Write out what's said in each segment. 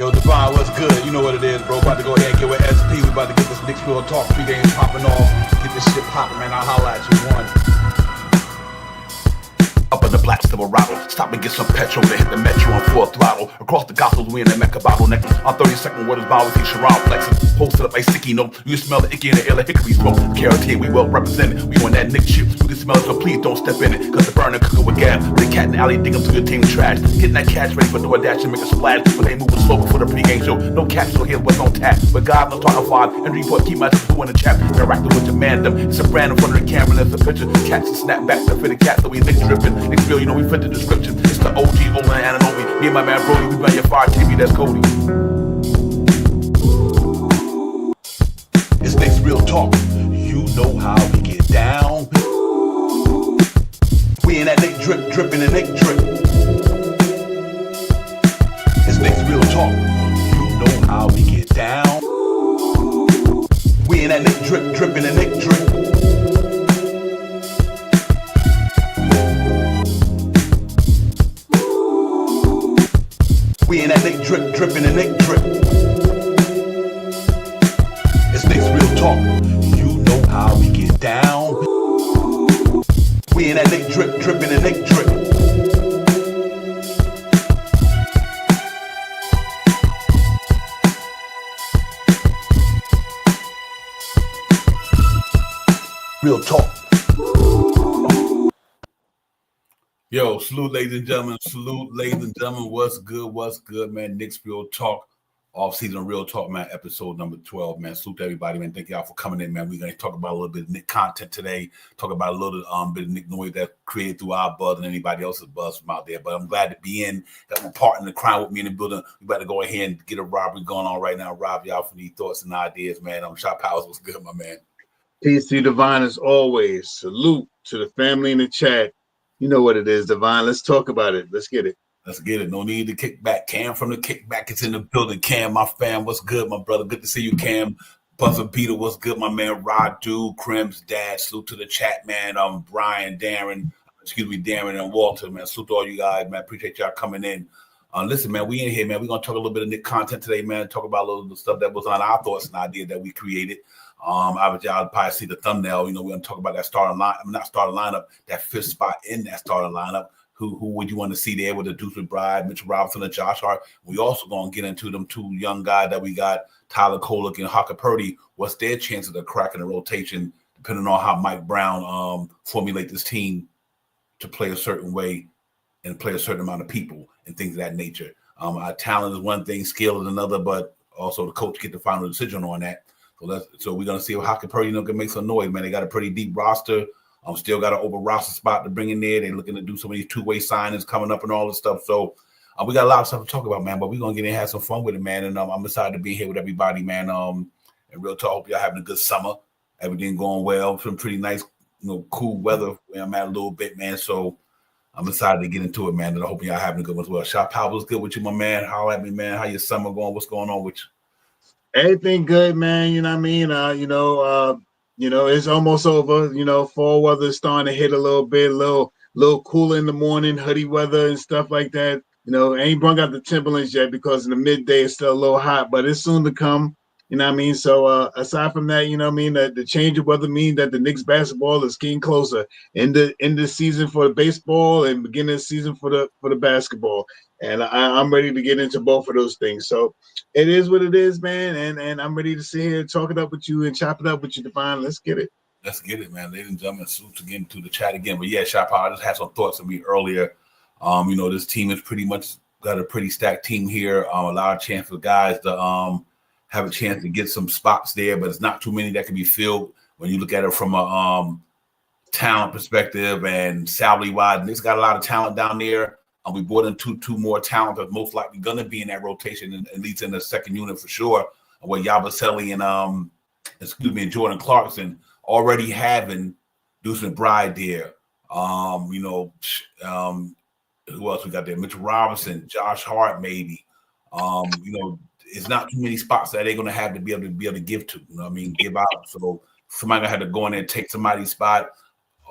Yo, Divine, what's good? You know what it is, bro. About to go ahead and get with SP. We about to get this Knicks Real Talk pregame popping off. Get this shit popping, man. I'll holla at you. One. Up in the black Silverado, stop and get some petrol to hit the metro on full throttle. Across the Gospels, we in the Mecca bottleneck. On 32nd, word is bound with Sharon flexing. Posted up like sticky note. You smell the icky in the air like hickory smoke. Carrot we well represented. We on that Nick shit. You can smell it, so please don't step in it. Cause the burner cooking with gas. The cat in the alley dig up to your team trash. Getting that cash ready for DoorDash and make a splash. But they moving slow before the pregame show. No capsule here, what's on tap. But God, no talking five. And report, keep my blue in the chat. Interacting with your mandem. It's a brand in front of the camera. There's a picture. Catch and snap back to fit the cat. So we Nick dripping. Nick's real, you know we fit the description. It's the OG, Olin, and Ananobi. Me and my man Brody, we run your fire TV, that's Cody. It's Knicks Real Talk. You know how we get down. We in that Nick drip, dripping and Nick drip. It's Knicks Real Talk. You know how we get down. We in that Nick drip, dripping and Nick drip. We in that Nick drip, dripping and Nick drip. It's Knicks Real Talk. You know how we get down. We in that Nick drip, dripping and Nick drip. Real talk. Yo, salute, ladies and gentlemen. Salute, ladies and gentlemen. What's good, man? Knicks Real Talk, off-season Real Talk, man. Episode number 12, man. Salute to everybody, man. Thank y'all for coming in, man. We're going to talk about a little bit of Nick content today. Talk about a little bit of Nick noise that created through our buzz and anybody else's buzz from out there. But I'm glad to be in. Got my partner in the crime with me in the building. We better go ahead and get a robbery going on right now. Rob y'all for these thoughts and ideas, man. Shop Powers, what's good, my man? Peace to you, Divine, as always. Salute to the family in the chat. You know what it is, Divine. Let's talk about it. Let's get it. Let's get it. No need to kick back. Cam from the kickback. It's in the building. Cam, my fam, what's good, my brother? Good to see you, Cam. Buster Peter, what's good, my man? Rod Dude, Crim's dad. Salute to the chat, man. Brian, Darren, and Walter, man. Salute to all you guys, man. Appreciate y'all coming in. Listen, man, we in here, man. We're going to talk a little bit of Nick content today, man. Talk about a little of the stuff that was on our thoughts and ideas that we created. Obviously, y'all probably see the thumbnail. You know, we're going to talk about that lineup, that fifth spot in that starting lineup. Who would you want to see there with the Deuce McBride, Mitchell Robinson, and Josh Hart? We also going to get into them two young guys that we got, Tyler Kolek and Haka Purdy. What's their chances of cracking the rotation, depending on how Mike Brown formulate this team to play a certain way and play a certain amount of people and things of that nature. Our talent is one thing, skill is another, but also the coach get the final decision on that. So we're gonna see if Haka Purdy can make some noise, man. They got a pretty deep roster. Still got an open roster spot to bring in there. They're looking to do some of these two-way signings coming up and all this stuff. So we got a lot of stuff to talk about, man. But we're gonna get in and have some fun with it, man. And I'm excited to be here with everybody, man. And real talk, hope y'all having a good summer. Everything going well. Some pretty nice, cool weather where I'm at a little bit, man. So I'm excited to get into it, man. And I hope y'all having a good one as well. Shop Powell, what's good with you, my man? Holla at me, man. How your summer going? What's going on with you? Everything good, man. You know what I mean? It's almost over. Fall weather is starting to hit a little bit, little cooler in the morning, hoodie weather and stuff like that. I ain't brung out the Timberlands yet because in the midday it's still a little hot, but it's soon to come. You know what I mean? So aside from that, that the change of weather means that the Knicks basketball is getting closer in the season for the baseball and beginning of the season for the basketball. And I'm ready to get into both of those things. So it is what it is, man. And I'm ready to sit here and talk it up with you and chop it up with you, Divine. Let's get it. Let's get it, man. Ladies and gentlemen, salute again to the chat again. But yeah, Shop, I just had some thoughts of me earlier. This team is pretty much got a pretty stacked team here. A lot of chance for guys to have a chance to get some spots there, but it's not too many that can be filled when you look at it from a talent perspective and salary-wise. Nick's got a lot of talent down there. We brought in two more talent that's most likely going to be in that rotation, and at least in the second unit for sure. Where Yabusele and Jordan Clarkson already having Deuce McBride there. Who else we got there? Mitchell Robinson, Josh Hart, maybe. It's not too many spots that they're going to have to be able to give to. Give out. So somebody gonna have to go in there and take somebody's spot,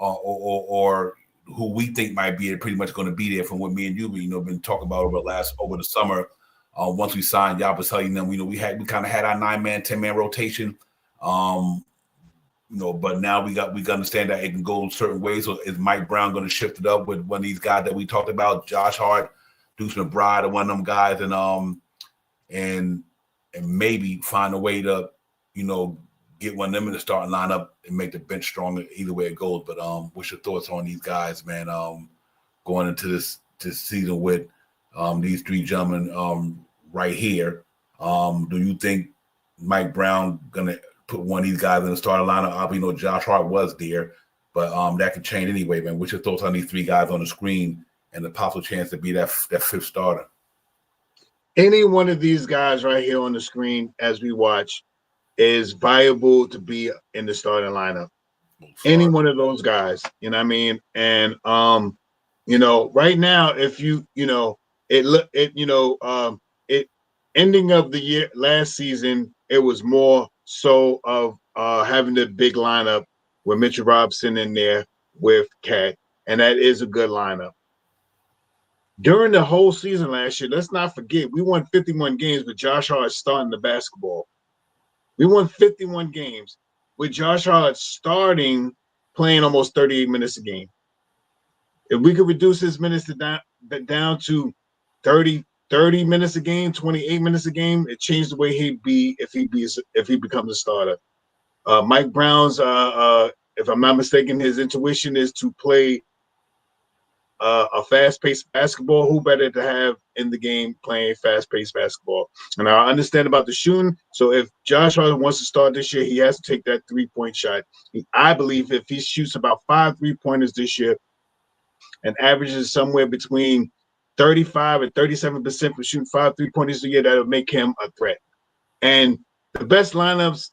or who we think might be pretty much going to be there from what me and you been talking about over the summer. Once we signed Yabusele, then we kind of had our 9-man, 10-man rotation. But now we understand that it can go certain ways. So is Mike Brown going to shift it up with one of these guys that we talked about, Josh Hart, Deuce McBride, or one of them guys, and maybe find a way to, get one of them in the starting lineup and make the bench stronger. Either way it goes. But what's your thoughts on these guys, man? Going into this season with these three gentlemen right here. Do you think Mike Brown gonna put one of these guys in the starting lineup? Obviously, Josh Hart was there, but that could change anyway, man. What's your thoughts on these three guys on the screen and the possible chance to be that fifth starter? Any one of these guys right here on the screen as we watch is viable to be in the starting lineup. Any one of those guys, you know what I mean? And right now, if it ending of the year last season, it was more so of having the big lineup with Mitchell Robinson in there with Cat, and that is a good lineup. During the whole season last year, let's not forget, we won 51 games with Josh Hart starting the basketball. We won 51 games with Josh Hart playing almost 38 minutes a game. If we could reduce his minutes down to 30 minutes a game, 28 minutes a game, it changed the way he'd be if he becomes a starter. Mike Brown's, if I'm not mistaken, his intuition is to play a fast-paced basketball. Who better to have in the game playing fast-paced basketball? And I understand about the shooting. So if Josh Hart wants to start this year, he has to take that three-point shot. I believe if he shoots about 5 3-pointers this year and averages somewhere between 35 and 37% for shooting 5 3-pointers a year, that'll make him a threat. And the best lineups,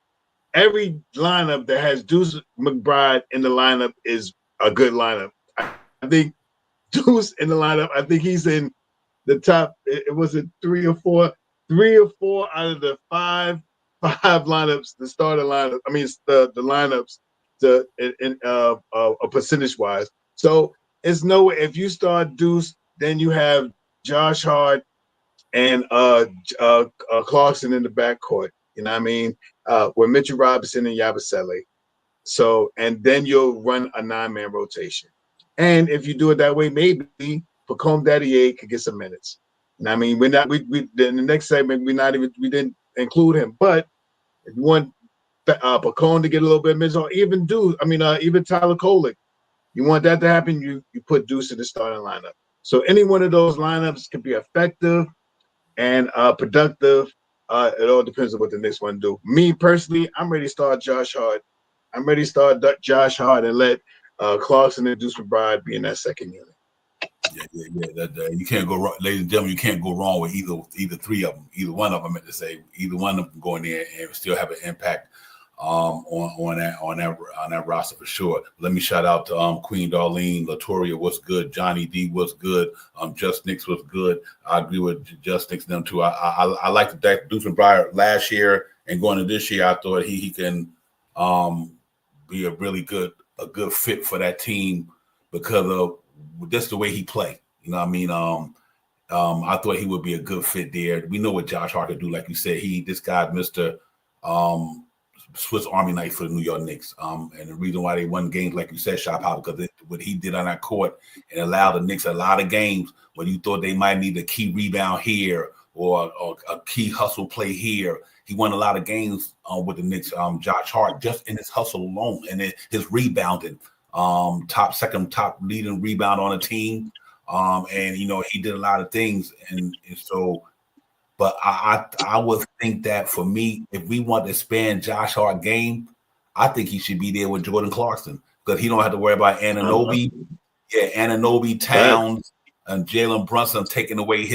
every lineup that has Deuce McBride in the lineup is a good lineup. I think Deuce in the lineup, I think he's in the top. It was a 3 or 4 out of the five lineups, the starter lineup. I mean, the lineups, percentage wise. So it's no way. If you start Deuce, then you have Josh Hart and Clarkson in the backcourt. You know what I mean? With Mitchell Robinson and Yabusele. So, and then you'll run a 9-man rotation. And if you do it that way, maybe Pacome Daddier could get some minutes. And I mean, in the next segment, we didn't include him. But if you want Pacome to get a little bit of minutes, or even even Tyler Kolek, you want that to happen, you put Deuce in the starting lineup. So any one of those lineups can be effective and productive. It all depends on what the next one do. Me personally, I'm ready to start Josh Hart. I'm ready to start Josh Hart and let Clarkson and Deuce McBride be in that second unit. Yeah. You can't go wrong, ladies and gentlemen. You can't go wrong with either three of them. Either one of them, I meant to say, either one of them can go in there and still have an impact on that roster for sure. Let me shout out to Queen Darlene, Latoria was good, Johnny D was good, Just Nicks was good. I agree with Just Nicks them too. I like the Deuce McBride last year, and going into this year, I thought he can be a really good fit for that team because of just the way he play. You know what I mean? I thought he would be a good fit there. We know what Josh Hart could do. Like you said, this guy, Mr. Swiss Army knife for the New York Knicks. And the reason why they won games, like you said, Shop Hop, because what he did on that court and allowed the Knicks a lot of games when you thought they might need a key rebound here or a key hustle play here. He won a lot of games with the Knicks. Josh Hart, just in his hustle alone and his rebounding, top leading rebound on the team. And he did a lot of things, and so. But I would think that for me, if we want to expand Josh Hart game, I think he should be there with Jordan Clarkson because he don't have to worry about Anunoby. Yeah, Anunoby, Towns, and Jalen Brunson taking away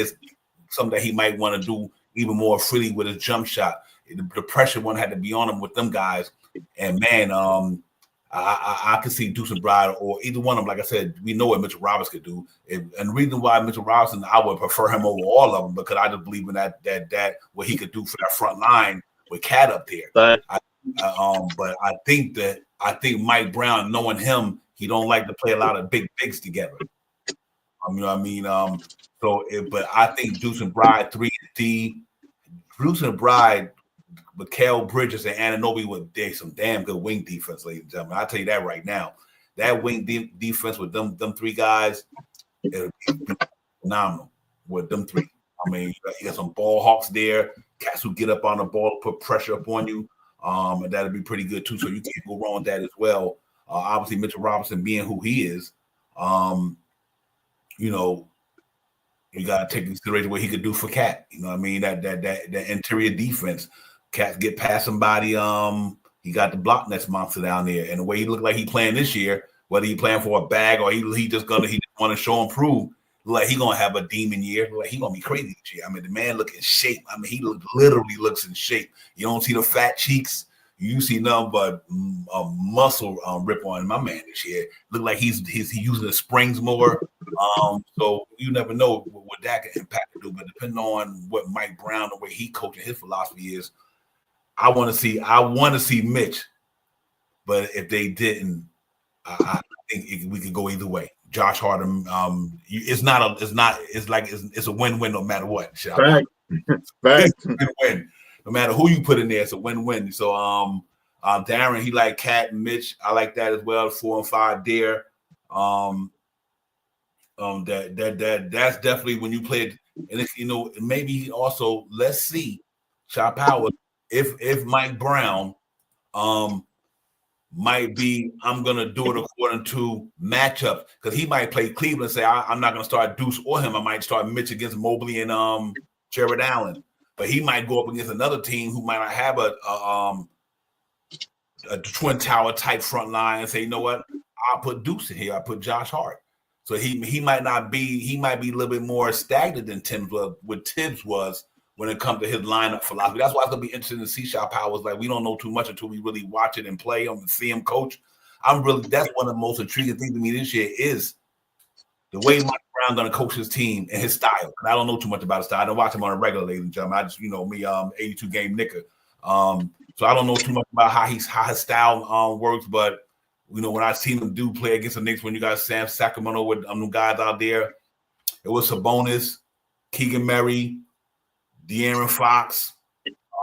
something that he might want to do even more freely with his jump shot. The pressure one had to be on him with them guys. And man, I could see Deuce McBride or either one of them. Like I said, we know what Mitchell Robinson could do. And the reason why Mitchell Robinson, I would prefer him over all of them because I just believe in that what he could do for that front line with Cat up there. But I think Mike Brown, knowing him, he don't like to play a lot of big together. You know what I mean? But I think Deuce McBride 3 D, Bruce and Bride, Mikael Bridges, and Anunoby were some damn good wing defense, ladies and gentlemen. I'll tell you that right now. That wing defense with them three guys, it'll be phenomenal with them three. I mean, you got some ball hawks there, cats who get up on the ball, put pressure up on you, and that'll be pretty good too. So you can't go wrong with that as well. Obviously, Mitchell Robinson being who he is, you know, you got to take into consideration what he could do for Cat. You know what I mean? That interior defense. Cat get past somebody. He got the block next monster down there. And the way he looked like he playing this year, whether he playing for a bag or he just want to show and prove, like he gonna have a demon year. Like he gonna be crazy this year. I mean, the man look in shape. I mean, he literally looks in shape. You don't see the fat cheeks. You see nothing but a muscle rip on my man this year. Look like he's using the springs more. So you never know what that can impact to do. But depending on what Mike Brown, the way he coaching, his philosophy is, I want to see Mitch. But if they didn't, I think we could go either way. Josh Hart, it's a win-win no matter what. Right. It's a win-win. No matter who you put in there, it's a win-win. So Darren, he like Cat and Mitch. I like that as well. 4 and 5 there. That's definitely when you play it. And if you know, maybe also let's see Shot Power if Mike Brown might be, I'm gonna do it according to matchup, because he might play Cleveland and say I'm not gonna start Deuce or him. I might start Mitch against Mobley and Jared Allen. But he might go up against another team who might not have a twin tower type front line and say, you know what, I'll put Deuce in here. I put Josh Hart. So he might be a little bit more stagnant than Tibbs was when it comes to his lineup philosophy. That's why it's gonna be interesting to see Shot Powers. Like, we don't know too much until we really watch it and play him and see him coach. That's one of the most intriguing things to me this year is the way Mike Brown gonna coach his team and his style. I don't know too much about his style. I don't watch him on a regular, ladies and gentlemen. I just, me, 82 game knicker. So I don't know too much about how his style works. But when I seen him play against the Knicks, when you got Sam Sacramento with them guys out there, it was Sabonis, Keegan Murray, De'Aaron Fox,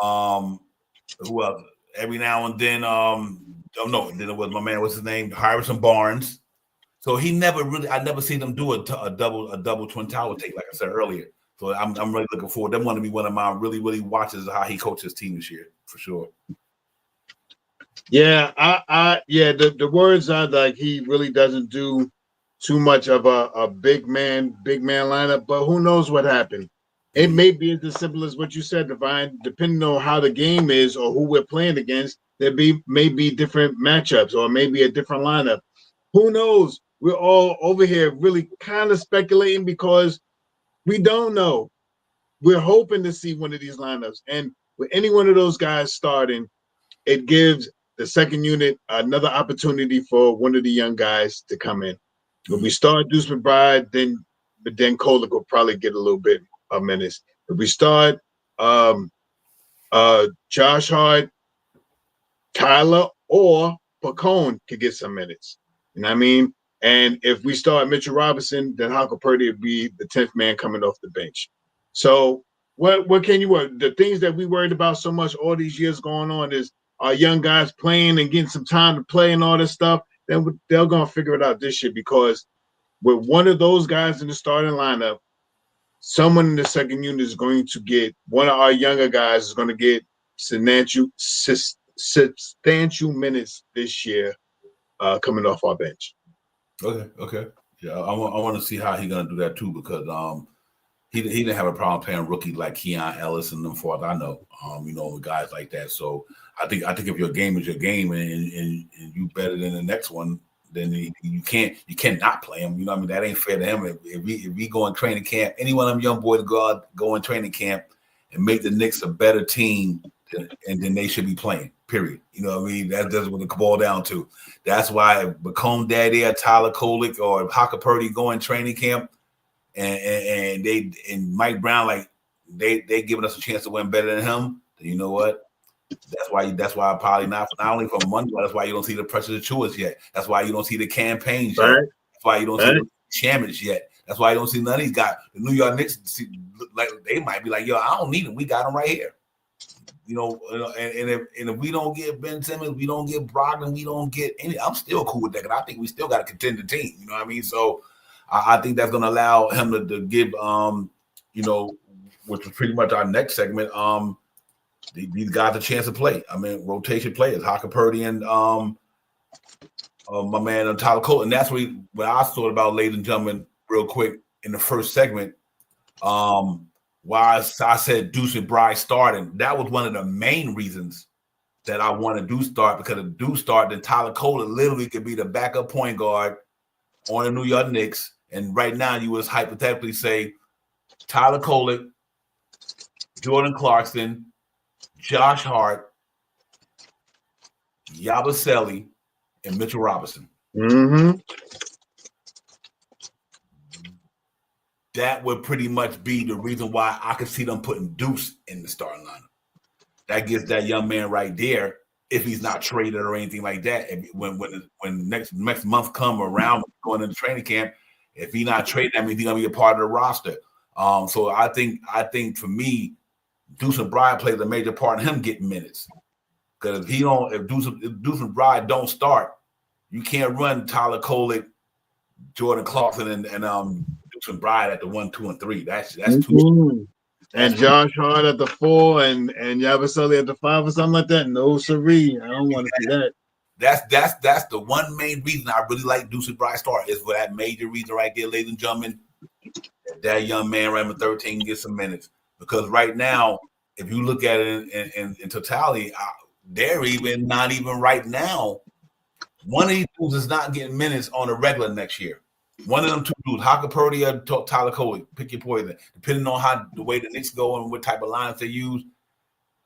who else? Every now and then, then it was my man. What's his name? Harrison Barnes. So I never seen them do a double twin tower take, like I said earlier. So I'm really looking forward. That want to be one of my really, really watches of how he coaches his team this year, for sure. Yeah, the words are like he really doesn't do too much of a big man lineup, but who knows what happened. It may be as simple as what you said, Divine. Depending on how the game is or who we're playing against, may be different matchups or maybe a different lineup. Who knows? We're all over here really kind of speculating because we don't know. We're hoping to see one of these lineups. And with any one of those guys starting, it gives the second unit another opportunity for one of the young guys to come in. When we start Deuce McBride, then Kolek will probably get a little bit of minutes. If we start Josh Hart, Tyler, or Pacone could get some minutes. You know what I mean? And if we start Mitchell Robinson, then Haka Purdy would be the 10th man coming off the bench. So what can you work? The things that we worried about so much all these years going on is our young guys playing and getting some time to play and all this stuff. Then they're going to figure it out this year, because with one of those guys in the starting lineup, someone in the second unit is going to get, one of our younger guys is going to get substantial minutes this year coming off our bench. Okay. Yeah, I want to see how he's going to do that too, because he didn't have a problem playing rookies like Keon Ellis and them, far as I know, with guys like that. So I think if your game is your game and you better than the next one, then you cannot play him. You know what I mean? That ain't fair to him. If we go in training camp, any one of them young boys go in training camp and make the Knicks a better team, and then they should be playing, period. You know what I mean? That's what it boils down to. That's why if Bacone Daddy or Tyler Kolek or Haka Purdy go in training camp and Mike Brown, like they giving us a chance to win better than him, then you know what? That's why probably not only for money, but that's why you don't see the pressure to choose yet. That's why you don't see the campaigns yet. Right. That's why you don't see the champions yet. That's why I don't see none of these guys. The New York Knicks, like they might be like, yo, I don't need him. We got him right here. And if we don't get Ben Simmons, we don't get Brogdon, we don't get any. I'm still cool with that because I think we still got a contender team. You know what I mean? So I think that's going to allow him to give, which was pretty much our next segment. These guys a chance to play. I mean, rotation players, Haka Purdy and my man Tyler Cole. And that's what I thought about, ladies and gentlemen, real quick in the first segment. Why I said Deuce McBride starting, that was one of the main reasons that I wanted Deuce start, because if Deuce start, then Tyler Cole literally could be the backup point guard on the New York Knicks. And right now, you would hypothetically say Tyler Cole, Jordan Clarkson, Josh Hart, Yabusele, and Mitchell Robinson. Mm-hmm. That would pretty much be the reason why I could see them putting Deuce in the starting lineup. That gives that young man right there, if he's not traded or anything like that, when next month come around going into training camp, if he's not traded, that means he's gonna be a part of the roster. So I think for me, Deuce McBride plays a major part in him getting minutes. Because if Deuce McBride don't start, you can't run Tyler Kolek, Jordan Clarkson, and Deuce McBride at the 1, 2, and 3. That's too. And Josh Hart at the 4 and Yabusele at the 5 or something like that. No siree. I don't want to see that. That's the one main reason I really like Deuce McBride start, is for that major reason right there, ladies and gentlemen. That young man right in 13 can get some minutes. Because right now, if you look at it in totality, they're not even right now. One of these dudes is not getting minutes on a regular next year. One of them two dudes, Haka Purdy or Tyler Cole, pick your poison. Depending on the way the Knicks go and what type of lines they use.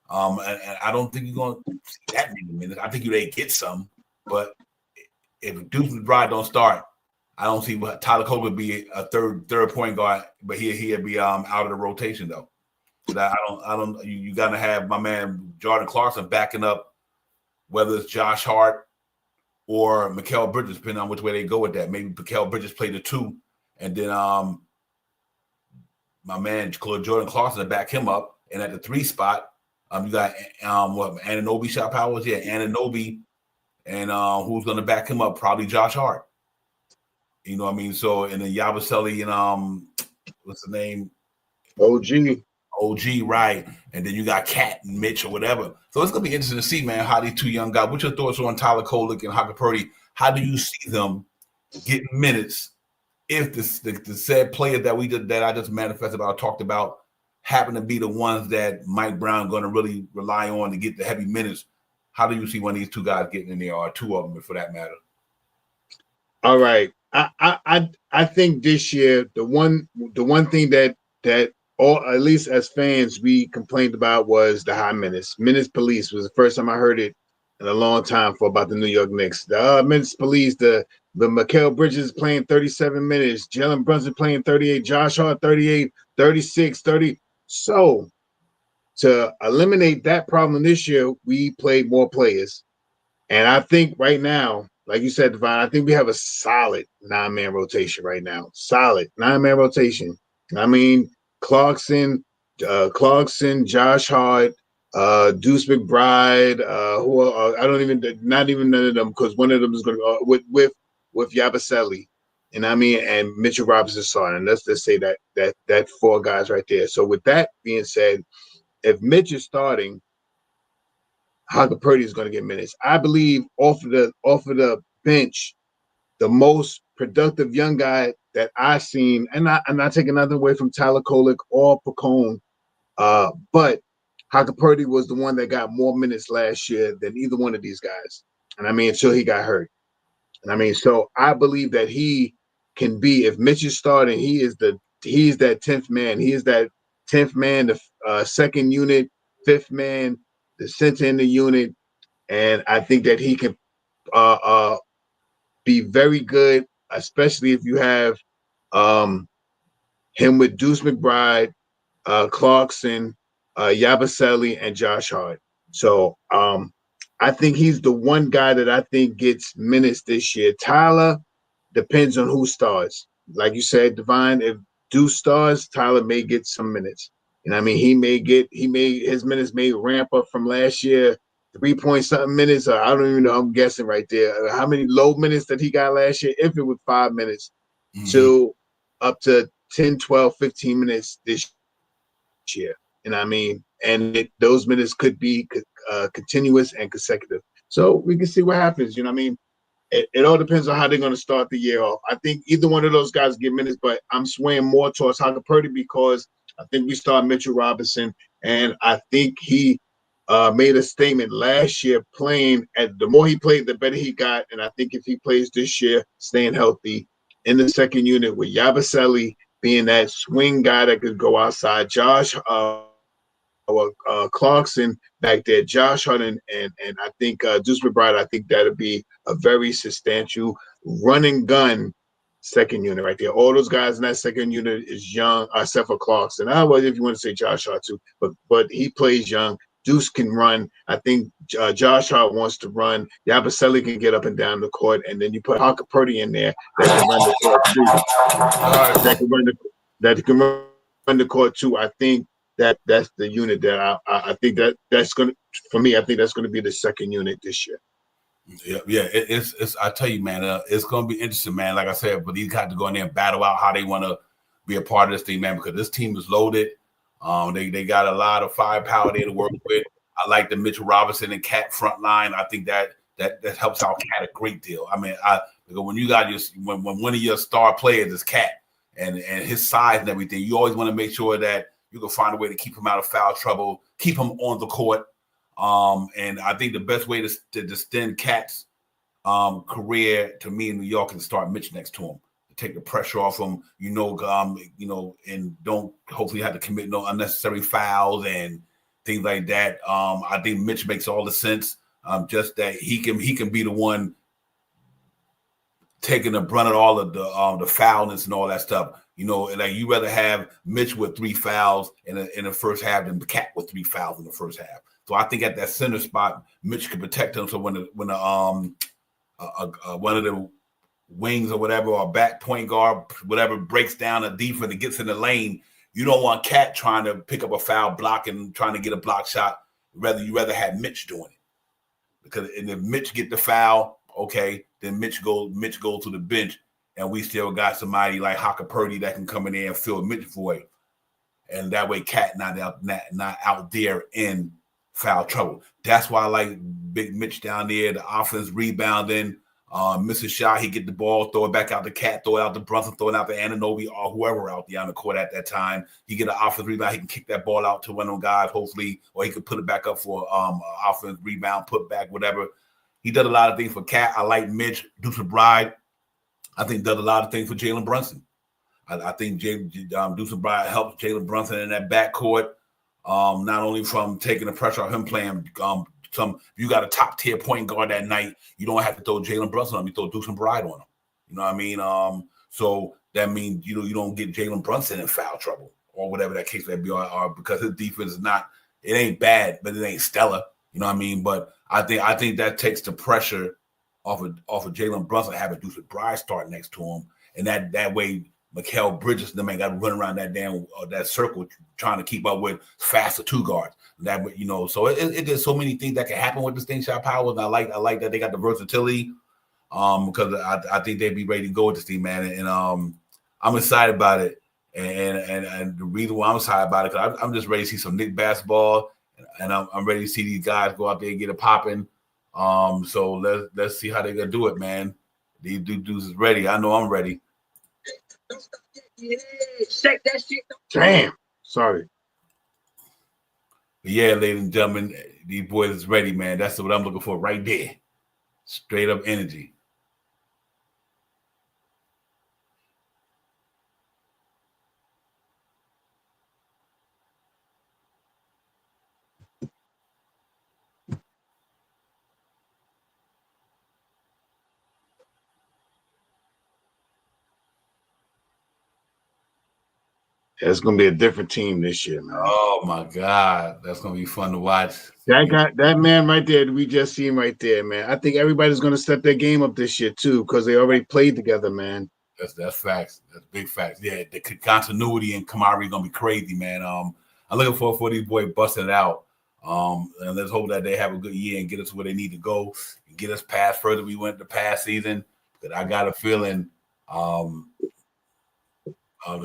And I don't think you're going to see that many minutes. I think they get some. But if Deuce McBride don't start, I don't see what Tyler Cole would be a third point guard, but he'd be out of the rotation though. You got to have my man Jordan Clarkson backing up, whether it's Josh Hart or Mikal Bridges, depending on which way they go with that. Maybe Mikal Bridges play the 2, and then my man Jordan Clarkson to back him up. And at the 3 spot, you got Anunoby shot powers, Anunoby, and who's going to back him up? Probably Josh Hart. You know what I mean? So, and then Yabusele and what's the name? OG, right. And then you got Cat and Mitch or whatever. So it's going to be interesting to see, man, how these two young guys, what's your thoughts on Tyler Kolek and Haka Purdy? How do you see them getting minutes if the said players that I just manifested about, talked about, happen to be the ones that Mike Brown going to really rely on to get the heavy minutes? How do you see one of these two guys getting in there, or two of them for that matter? All right. I think this year the one thing that or at least as fans we complained about was the high minutes. Minutes police was the first time I heard it in a long time about the New York Knicks. The minutes police, the Mikal Bridges playing 37 minutes, Jalen Brunson playing 38, Josh Hart 38, 36, 30. So to eliminate that problem this year, we played more players. And I think right now, like you said, Devon, I think we have a solid 9-man rotation right now. Solid 9-man rotation. I mean, Clarkson, Josh Hart, Deuce McBride, not even none of them, because one of them is going to with Yabusele, and Mitchell Robinson starting. Let's just say that 4 guys right there. So with that being said, if Mitch is starting, Haka Purdy is going to get minutes. I believe off of the bench, the most productive young guy that I've seen, and I'm not taking nothing away from Tyler Kolek or Pacone, but Haka Purdy was the one that got more minutes last year than either one of these guys. And until he got hurt. And so I believe that he can be, if Mitch is starting, he's that 10th man. He is that 10th man, the second unit, 5th man, the center in the unit. And I think that he can be very good, especially if you have him with Deuce McBride, Clarkson, Yabusele, and Josh Hart. So I think he's the one guy that I think gets minutes this year. Tyler depends on who starts. like you said, Divine, if Deuce stars, Tyler may get some minutes. And I mean, his minutes may ramp up from last year, 3 point something minutes. I don't even know. I'm guessing right there. How many low minutes that he got last year? If it was 5 minutes, to up to 10, 12, 15 minutes this year. And I mean, those minutes could be continuous and consecutive. So we can see what happens. You know what I mean? It all depends on how they're going to start the year off. I think either one of those guys get minutes, but I'm swaying more towards Hunter Purdy because I think we start Mitchell Robinson, and I think he made a statement last year playing. At the more he played, the better he got, and I think if he plays this year, staying healthy in the second unit with Yabusele being that swing guy that could go outside, Josh Clarkson back there, Josh Hart, and I think Deuce McBride. I think that'll be a very substantial run and gun second unit right there. All those guys in that second unit is young, except for Clarkson. I was, if you want to say Josh Hart too, but he plays young. Deuce can run. I think Josh Hart wants to run. Yabusele can get up and down the court, and then you put Hawker Purdy in there that can run the court too. That can run the court too. I think that's the unit that I think that's going to, for me, I think that's going to be the second unit this year. Yeah. It's I tell you, man, it's going to be interesting, man. Like I said, but these guys to go in there and battle out how they want to be a part of this thing, man, because this team is loaded. They got a lot of firepower there to work with. I like the Mitchell Robinson and Cat front line. I think that helps out Cat a great deal. I mean, because when you got when one of your star players is Cat and his size and everything, you always want to make sure that you can find a way to keep him out of foul trouble, keep him on the court. And I think the best way to extend Cat's career to me in New York is to start Mitch next to him, to take the pressure off him, and don't hopefully have to commit no unnecessary fouls and things like that. I think Mitch makes all the sense. Just that he can be the one taking the brunt of all of the foulness and all that stuff. Like you rather have Mitch with 3 fouls in the first half than the Cat with 3 fouls in the first half. So I think at that center spot, Mitch can protect him. So when one of the wings or whatever, or back point guard, whatever, breaks down a defense and gets in the lane, you don't want Cat trying to pick up a foul block and trying to get a block shot. You rather have Mitch doing it, because if Mitch get the foul, okay, then Mitch goes to the bench, and we still got somebody like Hawker Purdy that can come in there and fill Mitch void, and that way Cat not out there in foul trouble. That's why I like Big Mitch down there. The offense rebounding, miss a shot, he get the ball, throw it back out to Cat, throw it out to Brunson, throw it out to Anunoby or whoever out there on the court at that time. He get an offense rebound, he can kick that ball out to one of them guys, hopefully, or he could put it back up for offense rebound, put back, whatever. He does a lot of things for Cat. I like Mitch. Deuce McBride, I think, does a lot of things for Jalen Brunson. I think Deuce McBride helps Jalen Brunson in that backcourt, not only from taking the pressure off him playing you got a top tier point guard that night, you don't have to throw Jalen Brunson on him, you throw Deuce McBride on him. You know what I mean? So that means you don't get Jalen Brunson in foul trouble or whatever that case may be, or because his defense is not, it ain't bad, but it ain't stellar. You know what I mean? But I think that takes the pressure off of Jalen Brunson, having Deuce McBride start next to him, and that way Mikal Bridges them ain't got to run around that damn that circle trying to keep up with faster 2 guards. That so there's so many things that can happen with this thing, shot power. And I like that they got the versatility, because I think they'd be ready to go with this team, man. And I'm excited about it. And the reason why I'm excited about it, because I'm just ready to see some Knicks basketball, and I'm ready to see these guys go out there and get it popping. So let's see how they're gonna do it, man. These dudes is ready. I know I'm ready. Shake that shit. Damn. Sorry. But yeah, ladies and gentlemen, these boys is ready, man. That's what I'm looking for right there. Straight up energy. It's gonna be a different team this year, man. Oh my God, that's gonna be fun to watch. That man right there, we just see him right there, man. I think everybody's gonna step their game up this year too, because they already played together, man. That's facts. That's big facts. Yeah, the continuity and camaraderie gonna be crazy, man. I'm looking forward for these boys busting it out. And let's hope that they have a good year and get us where they need to go and get us past further we went the past season. But I got a feeling the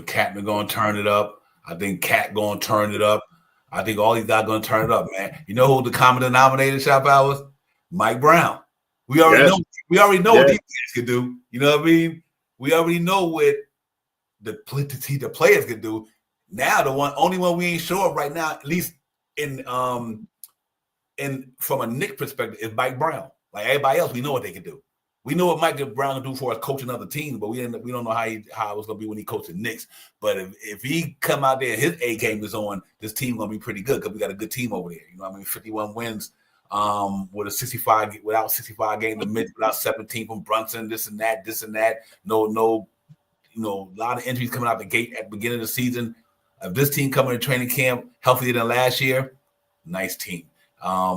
Captain gonna turn it up. I think Cat gonna turn it up. I think all these guys gonna turn it up, man. You know who the common denominator shop out was? Mike Brown. We already know. We already know what these guys can do. You know what I mean? We already know what the players can do. Now the only one we ain't sure of right now, at least in from a Knicks perspective, is Mike Brown. Like everybody else, we know what they can do. We know what Mike Brown can do for us coaching other teams, but we don't know how it was gonna be when he coached the Knicks. But if he come out there and his A game is on, this team gonna be pretty good because we got a good team over there. You know what I mean? 51 wins with a 65 without 65 games in the mid, without 17 from Brunson, this and that. No, a lot of injuries coming out the gate at the beginning of the season. If this team coming to training camp healthier than last year, nice team.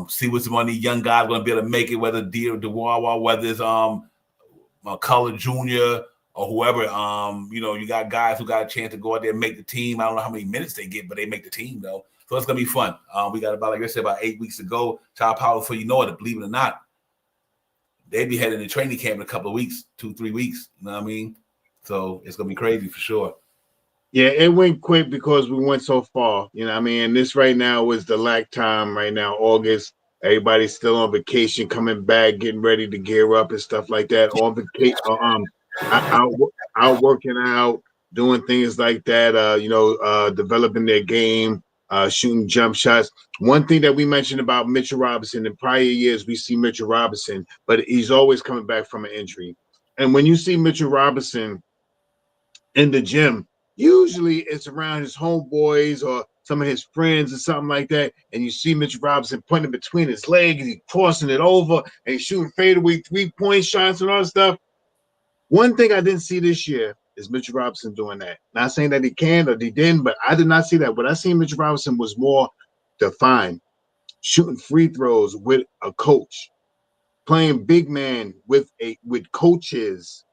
See what some of these young guys going to be able to make it, whether DeWawa, whether it's Color Jr. or whoever. You got guys who got a chance to go out there and make the team. I don't know how many minutes they get, but they make the team, though. So it's going to be fun. We got about 8 weeks to go. Child Power, before you know it, believe it or not, they be heading to training camp in a couple of weeks, 2-3 weeks. You know what I mean? So it's going to be crazy for sure. Yeah, it went quick because we went so far. You know what I mean? And this right now is the lack time right now, August. Everybody's still on vacation, coming back, getting ready to gear up and stuff like that. On vacation, out working out, doing things like that, developing their game, shooting jump shots. One thing that we mentioned about Mitchell Robinson, in prior years, we see Mitchell Robinson, but he's always coming back from an injury. And when you see Mitchell Robinson in the gym, usually it's around his homeboys or some of his friends or something like that. And you see Mitchell Robinson putting it between his legs and he's crossing it over and he's shooting fadeaway 3-point shots and all that stuff. One thing I didn't see this year is Mitchell Robinson doing that. Not saying that he can or he didn't, but I did not see that. What I seen Mitchell Robinson was more defined, shooting free throws with a coach, playing big man with coaches.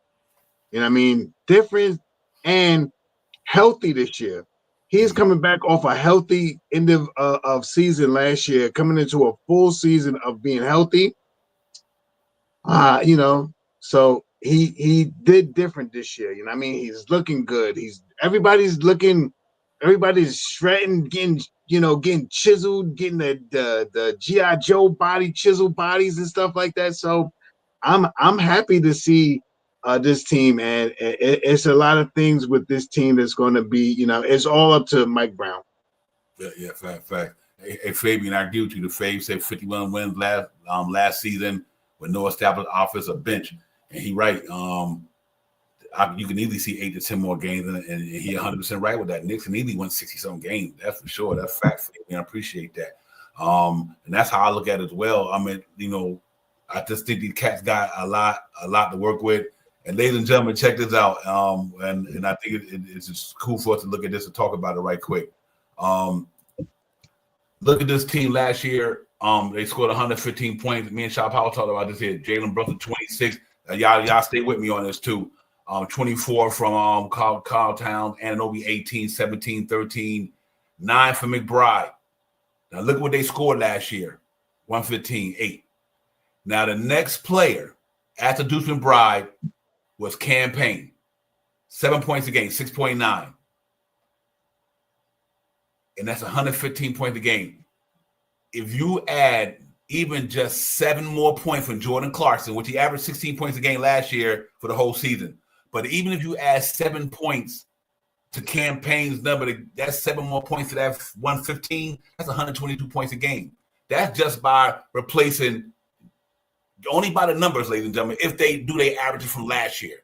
You know what I mean? Different and healthy this year. He's coming back off a healthy end of season last year, coming into a full season of being healthy. So he did different this year. You know what I mean? He's looking good. Everybody's shredding, getting chiseled, getting the G.I. Joe body, chiseled bodies and stuff like that. So I'm happy to see this team, and it's a lot of things with this team that's going to be, it's all up to Mike Brown. Yeah, fact. Hey, Fabian, I agree with you. The Fave said 51 wins last season with no established offense or bench, and he right. You can easily see 8 to 10 more games, and he 100% right with that. Knicks can easily win 60-some games. That's for sure. That's fact, Fabian. I appreciate that. And that's how I look at it as well. I mean, I just think these cats got a lot to work with. And ladies and gentlemen, check this out. And I think it's just cool for us to look at this and talk about it right quick. Look at this team last year. They scored 115 points. Me and Shop Powell talked about this here. Jalen Brunson, 26. Y'all stay with me on this too. 24 from Carl Towns, Ananobi 18, 17, 13, 9 for McBride. Now look what they scored last year. 115, 8. Now the next player after Deuce McBride was Campaign. 7 points a game, 6.9. And that's 115 points a game. If you add even just 7 more points from Jordan Clarkson, which he averaged 16 points a game last year for the whole season, but even if you add 7 points to Campaign's number, that's 7 more points to that 115, that's 122 points a game. That's just by replacing, only by the numbers, ladies and gentlemen, if they do their averages from last year.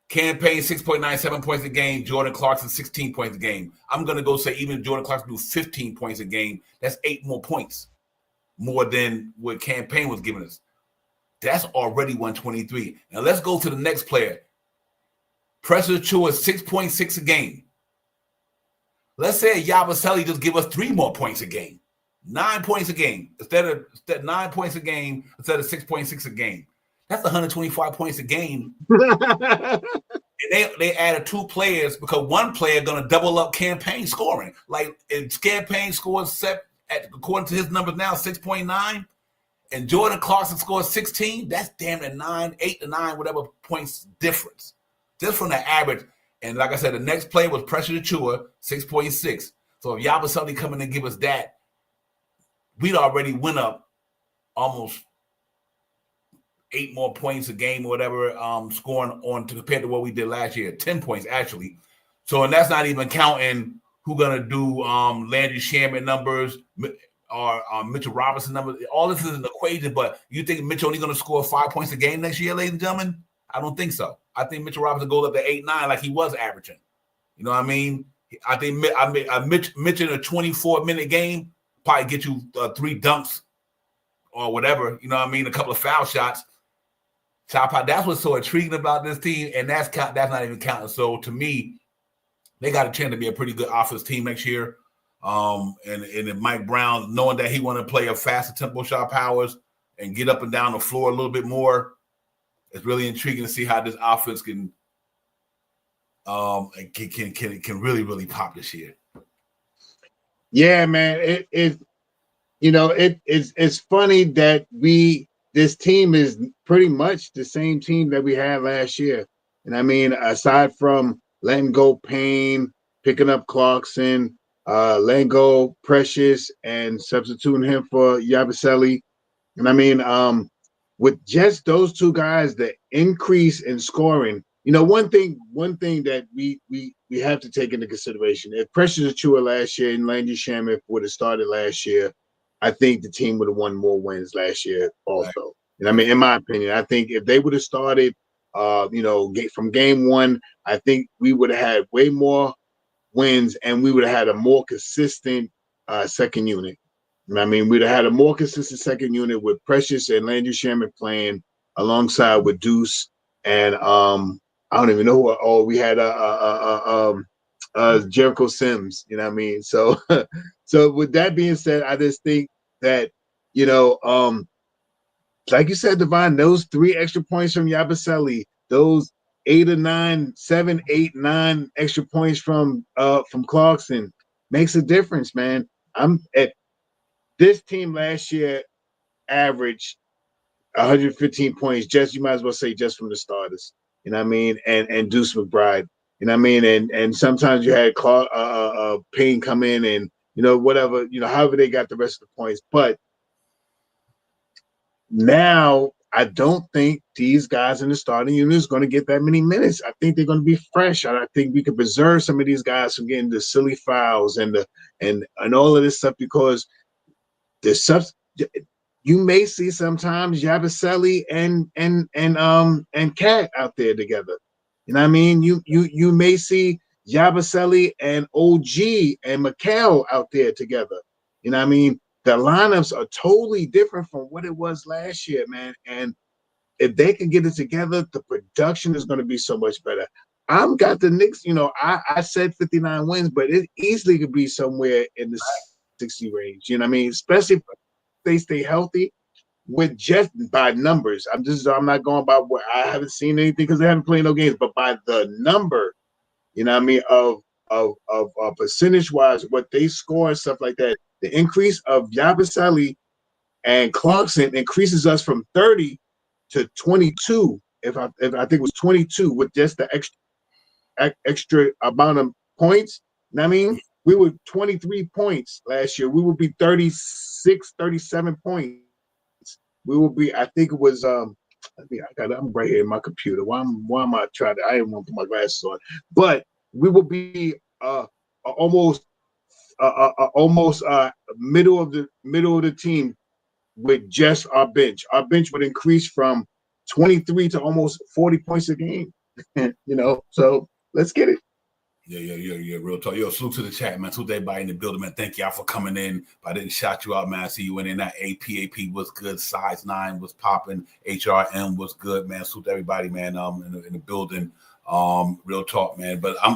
Campaign 6.9, 7 points a game. Jordan Clarkson 16 points a game. I'm going to go say even if Jordan Clarkson do 15 points a game, that's 8 more points, more than what Campaign was giving us. That's already 123. Now let's go to the next player. Pressure Chua is 6.6 a game. Let's say Yabusele just give us 3 more points a game. 9 points a game. Instead 9 points a game, instead of 6.6 a game. That's 125 points a game. And they added 2 players because one player gonna double up campaign scoring. Like if campaign scores set at according to his numbers now 6.9, and Jordan Clarkson scores 16. That's damn near 8 to 9, whatever points difference just from the average. And like I said, the next play was Pressure Achua, 6.6. So if Yabusele come in and give us that, we'd already went up almost 8 more points a game or whatever, scoring on to compared to what we did last year, 10 points actually. So, and that's not even counting who gonna do Landry Shamet numbers or Mitchell Robinson numbers. All this is an equation, but you think Mitchell only gonna score 5 points a game next year, ladies and gentlemen? I don't think so. I think Mitchell Robinson goes up to 8, 9 like he was averaging. You know what I mean? I think Mitch in a 24-minute game probably get you 3 dunks or whatever. You know what I mean? A couple of foul shots. That's what's so intriguing about this team, and that's not even counting. So to me, they got a chance to be a pretty good offense team next year. And if Mike Brown, knowing that he want to play a faster tempo shot powers and get up and down the floor a little bit more, it's really intriguing to see how this offense can really, really pop this year. Yeah, man. It's funny that this team is pretty much the same team that we had last year. And I mean, aside from letting go Payne, picking up Clarkson, letting go Precious, and substituting him for Yabusele. And I mean, with just those 2 guys, the increase in scoring, one thing that we have to take into consideration, if Precious Achua last year and Landry Shamet would have started last year, I think the team would have won more wins last year also. And I mean, in my opinion, I think if they would have started, from game 1, I think we would have had way more wins and we would have had a more consistent second unit. And I mean, we'd have had a more consistent second unit with Precious and Landry Shamet playing alongside with Deuce and I don't even know who. Oh, we had Jericho Sims. You know what I mean? So, so with that being said, I just think that like you said, Devon, those 3 extra points from Yabusele, those 8 or 9, 7, 8, 9 extra points from Clarkson makes a difference, man. I'm at this team last year averaged 115 points. You might as well say just from the starters. You know what I mean? And Deuce McBride. You know what I mean? And sometimes you had Payne come in and whatever, however they got the rest of the points. But now I don't think these guys in the starting unit is going to get that many minutes. I think they're going to be fresh. I think we can preserve some of these guys from getting the silly fouls and all of this stuff because you may see sometimes Yabusele and Cat out there together. You know what I mean? You may see Yabusele and OG and Mikal out there together. You know what I mean? The lineups are totally different from what it was last year, man. And if they can get it together, the production is going to be so much better. I've got the Knicks, I said 59 wins, but it easily could be somewhere in the 60 range. You know what I mean? Especially if they stay healthy with just by numbers. I'm not going by what I haven't seen anything because they haven't played no games, but by the number, you know what I mean, of percentage wise, what they score and stuff like that. The increase of Yabusele and Clarkson increases us from 30 to 22. If I think it was 22 with just the extra amount of points. You know what I mean? We were 23 points last year. We will be 36, 37 points. We will be, I think it was I'm right here in my computer. Why am I trying to, I didn't want to put my glasses on. But we will be almost middle of the team with just our bench. Our bench would increase from 23 to almost 40 points a game. So let's get it. Yeah, real talk. Yo, salute to the chat, man. Salute to everybody in the building, man. Thank y'all for coming in. If I didn't shout you out, man, I see you went in. That AP was good. Size 9 was popping. HRM was good, man. Salute to everybody, man. In the building. Real talk, man. But I'm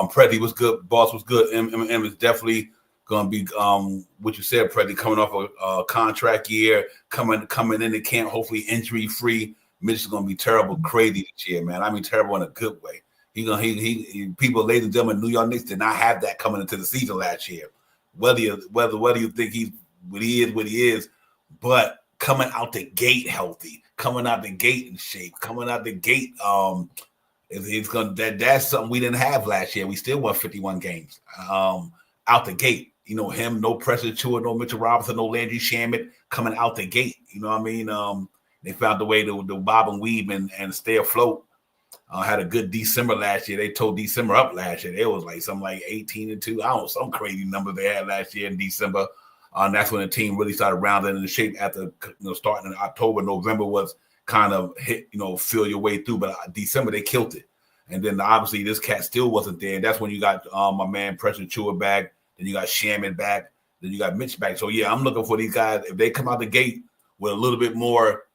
Preddy was good. Boss was good. M is definitely gonna be what you said, Preddy, coming off a contract year, coming in the camp, hopefully injury free. Mitch is gonna be terrible, crazy this year, man. I mean terrible in a good way. People, ladies and gentlemen, New York Knicks did not have that coming into the season last year. Whether you think he's what he is, but coming out the gate healthy, coming out the gate in shape, coming out the gate, it's gonna that's something we didn't have last year. We still won 51 games out the gate. Him, no pressure to it, no Mitchell Robinson, no Landry Shamet coming out the gate. You know what I mean? They found the way to bob and weave and stay afloat. Had a good December last year. They tore December up last year. It was like something like 18-2. I don't know, some crazy number they had last year in December. And that's when the team really started rounding into shape after starting in October. November was kind of hit, feel your way through. But December, they killed it. And then obviously this cat still wasn't there. That's when you got my man Pressure Chua back. Then you got Shaman back. Then you got Mitch back. So, yeah, I'm looking for these guys. If they come out the gate with a little bit more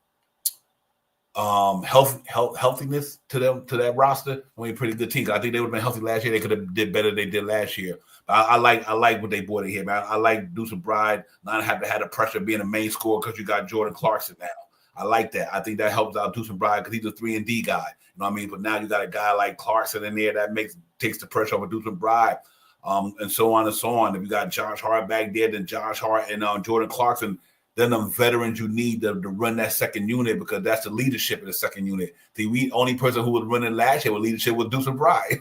healthiness to that roster, I mean, pretty good team. I think they would have been healthy last year. They could have did better than they did last year. But I like what they brought in here, man. I like Deuce Bride not have to have the pressure of being a main scorer because you got Jordan Clarkson now. I like that. I think that helps out Deuce Bride because he's a 3-and-D guy. You know what I mean? But now you got a guy like Clarkson in there that takes the pressure off of Deuce Bride, and so on and so on. If you got Josh Hart back there, then Josh Hart and Jordan Clarkson, then them veterans you need to run that second unit because that's the leadership in the second unit. The only person who was running last year with leadership was Deuce Bride,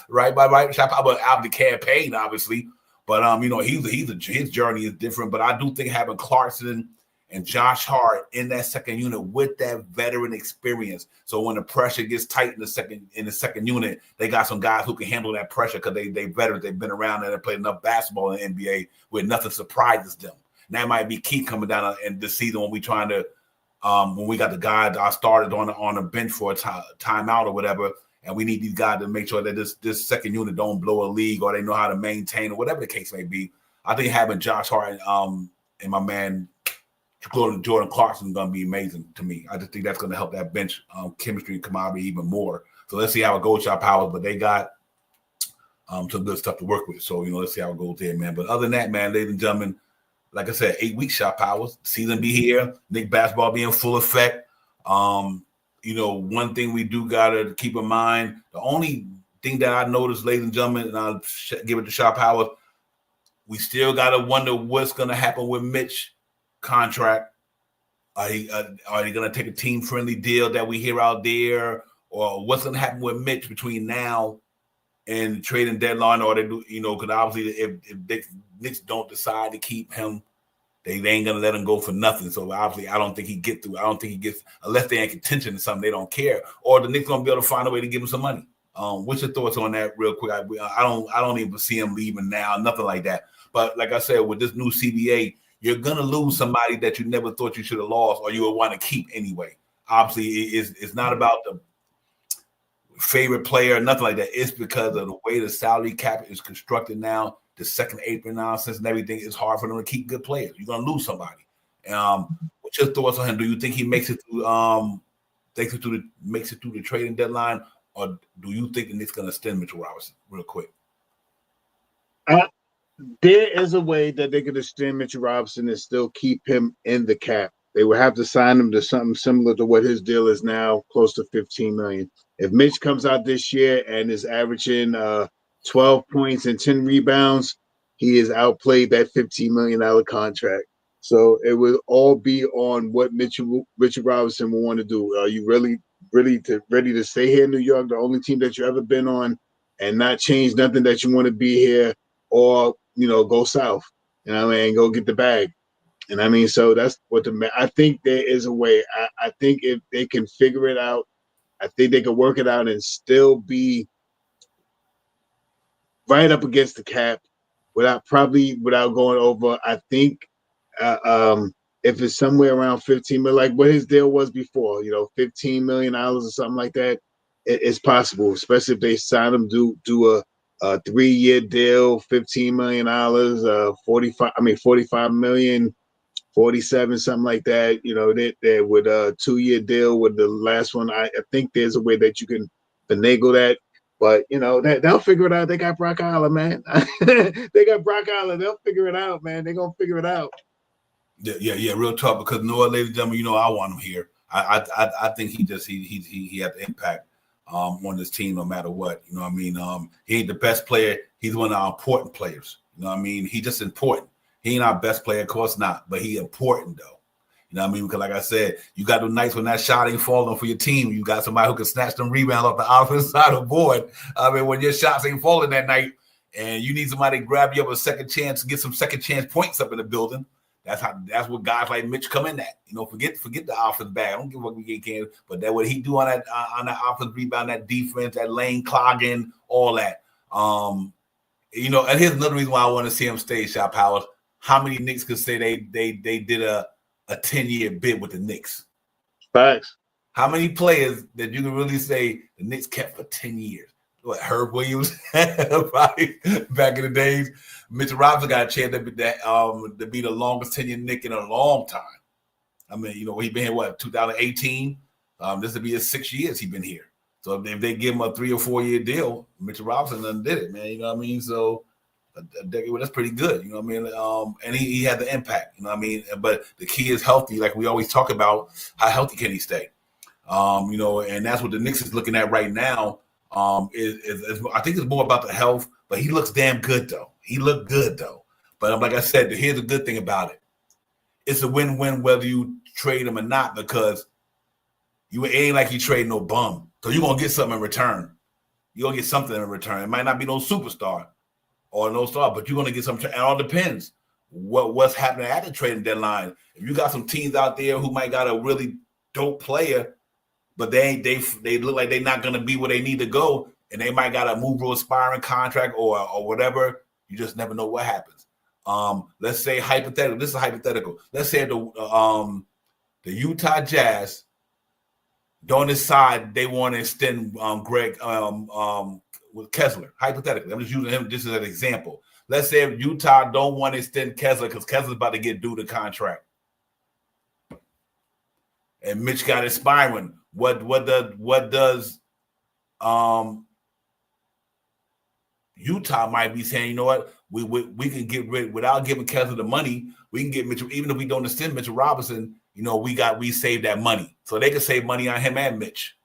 right by right. But out of the campaign, obviously. But his journey is different. But I do think having Clarkson and Josh Hart in that second unit with that veteran experience. So when the pressure gets tight in the second unit, they got some guys who can handle that pressure because they veterans. They've been around and they played enough basketball in the NBA where nothing surprises them. And that might be key coming down in this season when we trying to when we got the guys I started on a bench for a timeout or whatever, and we need these guys to make sure that this second unit don't blow a league or they know how to maintain or whatever the case may be. I think having Josh Hart and my man Jordan Clarkson is going to be amazing to me. I just think that's going to help that bench chemistry and camaraderie even more. So let's see how it goes, Shot Powers. But they got some good stuff to work with. So, let's see how it goes there, man. But other than that, man, ladies and gentlemen, like I said, 8 weeks, Shot Powers. Season be here. Knicks basketball be in full effect. One thing we do got to keep in mind, the only thing that I noticed, ladies and gentlemen, and I'll give it to Shot Powers, we still got to wonder what's going to happen with Mitch contract. Are they going to take a team-friendly deal that we hear out there, or what's going to happen with Mitch between now and the trading deadline? Or they do, because obviously if Knicks don't decide to keep him, they ain't going to let him go for nothing. So obviously, I don't think he get through. I don't think he gets, unless they're in contention or something, they don't care. Or the Knicks going to be able to find a way to give him some money. What's your thoughts on that, real quick? I don't even see him leaving now, nothing like that. But like I said, with this new CBA, you're going to lose somebody that you never thought you should have lost or you would want to keep anyway. Obviously, it's not about the favorite player, nothing like that. It's because of the way the salary cap is constructed now, the second apron nonsense and everything. It's hard for them to keep good players. You're going to lose somebody. What's your thoughts on him? Do you think he makes it through the trading deadline, or do you think that it's going to extend Mitchell Robinson real quick? There is a way that they could extend Mitchell Robinson and still keep him in the cap. They would have to sign him to something similar to what his deal is now, close to $15 million. If Mitch comes out this year and is averaging 12 points and 10 rebounds, he has outplayed that $15 million contract. So it will all be on what Richard Robinson will want to do. Are you ready to stay here in New York, the only team that you've ever been on, and not change nothing that you want to be here, or go south, and go get the bag. And I mean, so that's what I think there is a way. I think if they can figure it out, I think they can work it out and still be right up against the cap without going over. I think if it's somewhere around 15 million, like what his deal was before, $15 million or something like that, it's possible, especially if they sign him, do a 3-year deal, $15 million, 45 million, 47, something like that. That with a 2-year deal with the last one. I think there's a way that you can finagle that. But they'll figure it out. They got Brock Aller, man. They got Brock Aller. They'll figure it out, man. They're gonna figure it out. Yeah, real tough. Because ladies and gentlemen, I want him here. I think he had the impact on this team, no matter what. You know what I mean? He ain't the best player. He's one of our important players. You know what I mean? He just important. He ain't our best player, of course not, but he important though. You know what I mean? Because like I said, you got the nights when that shot ain't falling for your team. You got somebody who can snatch them rebounds off the offensive side of the board. I mean, when your shots ain't falling that night and you need somebody to grab you up a second chance, get some second chance points up in the building. That's what guys like Mitch come in at. You know, forget the offense bag. I don't give a fuck what we can, but that what he do on that offense rebound, that defense, that lane clogging, all that. You know, and here's another reason why I want to see him stay, Shot Powers. How many Knicks could say they did a 10-year bid with the Knicks? Facts. How many players that you can really say the Knicks kept for 10 years? What, Herb Williams, probably back in the days. Mitchell Robinson got a chance to be the longest tenured Knick in a long time. I mean, you know, he been here, what, 2018? This will be his 6 years he been here. So if they give him a 3 or 4 year deal, Mitchell Robinson done did it, man. You know what I mean? So a decade, well, that's pretty good. You know what I mean? And he had the impact. You know what I mean? But the key is healthy. Like we always talk about, how healthy can he stay? You know, and that's what the Knicks is looking at right now. Is I think it's more about the health, but he looks damn good though. He looked good though. But like I said, here's the good thing about it. It's a win-win whether you trade him or not, because you ain't like you trade no bum. So you're gonna get something in return. You're gonna get something in return. It might not be no superstar or no star, but you're gonna get something. It all depends what's happening at the trading deadline. If you got some teams out there who might got a really dope player, but they look like they're not gonna be where they need to go, and they might got to move to an aspiring contract or whatever. You just never know what happens. Let's say hypothetical. This is hypothetical. Let's say the Utah Jazz don't decide they want to extend Greg with Kessler. Hypothetically, I'm just using him just as an example. Let's say if Utah don't want to extend Kessler because Kessler's about to get due the contract, and Mitch got expiring. What does Utah might be saying? You know what? We can get rid without giving Kessler the money. We can get Mitchell, even if we don't extend Mitchell Robinson. You know, we saved that money, so they can save money on him and Mitch.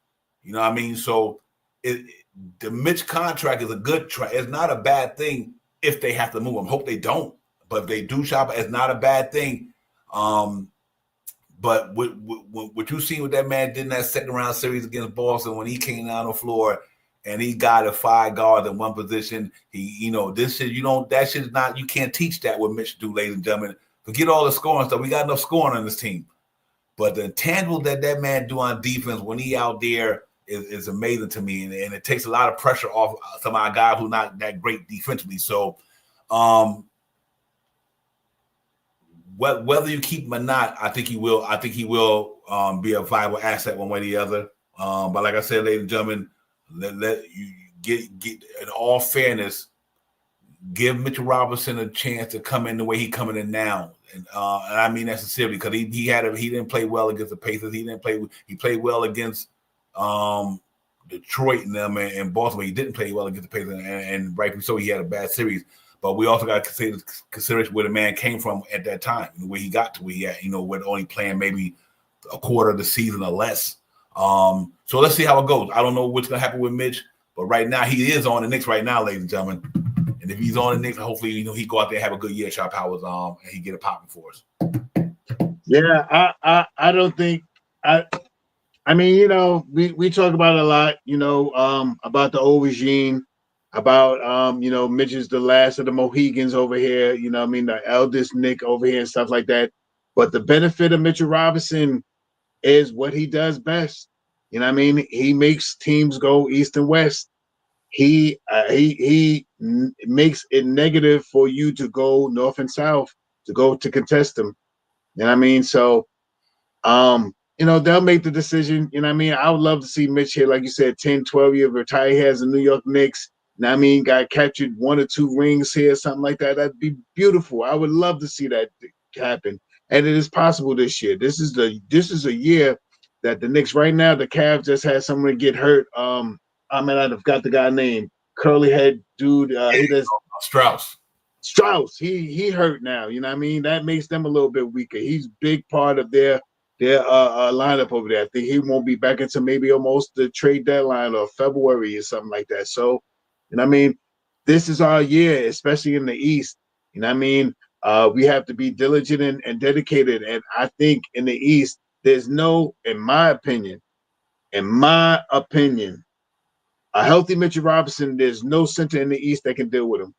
You know what I mean? So the Mitch contract is a good track. It's not a bad thing if they have to move him. Hope they don't, but if they do shop, it's not a bad thing. But what you seen what that man did in that second round series against Boston when he came down the floor and he got a 5 guard in one position, this shit, that shit is not, you can't teach that what Mitch do, ladies and gentlemen. Forget all the scoring stuff. We got enough scoring on this team. But the intangible that man do on defense when he out there is amazing to me. And it takes a lot of pressure off some of our guys who are not that great defensively. So whether you keep him or not, I think he will. I think he will be a viable asset one way or the other. But like I said, ladies and gentlemen, let you get in all fairness, give Mitchell Robinson a chance to come in the way he's coming in now, and I mean that sincerely, because he didn't play well against the Pacers. He played well against Detroit and them and Baltimore. He didn't play well against the Pacers, and rightfully so. He had a bad series. But we also got to consider where the man came from at that time, where he got to where he had, with only playing maybe a quarter of the season or less. So let's see how it goes. I don't know what's going to happen with Mitch, but right now he is on the Knicks right now, ladies and gentlemen. And if he's on the Knicks, hopefully, he go out there and have a good year, Sharp Powers, and he get it popping for us. Yeah, I don't think I mean, we talk about it a lot, about the old regime, about Mitch is the last of the Mohegans over here, the eldest Nick over here and stuff like that. But the benefit of Mitchell Robinson is what he does best. He makes teams go east and west. He makes it negative for you to go north and south to contest them. So they'll make the decision. I would love to see Mitch here, like you said, 10, 12 year retire. He has the New York Knicks. Got captured 1 or 2 rings here, something like that. That'd be beautiful. I would love to see that happen. And it is possible this year. This is a year that the Knicks right now, the Cavs just had someone get hurt. I've got the guy name, curly head dude. He does Strauss. He hurt now. That makes them a little bit weaker. He's big part of their lineup over there. I think he won't be back until maybe almost the trade deadline or February or something like that. So, and I mean, this is our year, especially in the East. And I mean, we have to be diligent and dedicated. And I think in the East, there's no, in my opinion, a healthy Mitchell Robinson, there's no center in the East that can deal with him.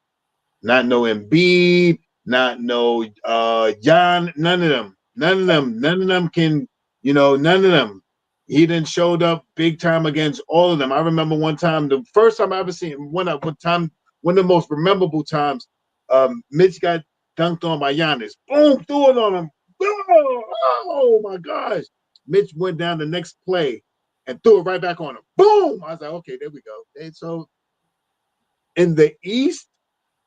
Not no Embiid, not no John, none of them. None of them can, none of them. He didn't showed up big time against all of them. I remember one time, the first time I ever seen him, one of the most memorable times, Mitch got dunked on by Giannis. Boom, threw it on him. Oh my gosh. Mitch went down the next play and threw it right back on him. Boom. I was like, okay, there we go. And so in the East,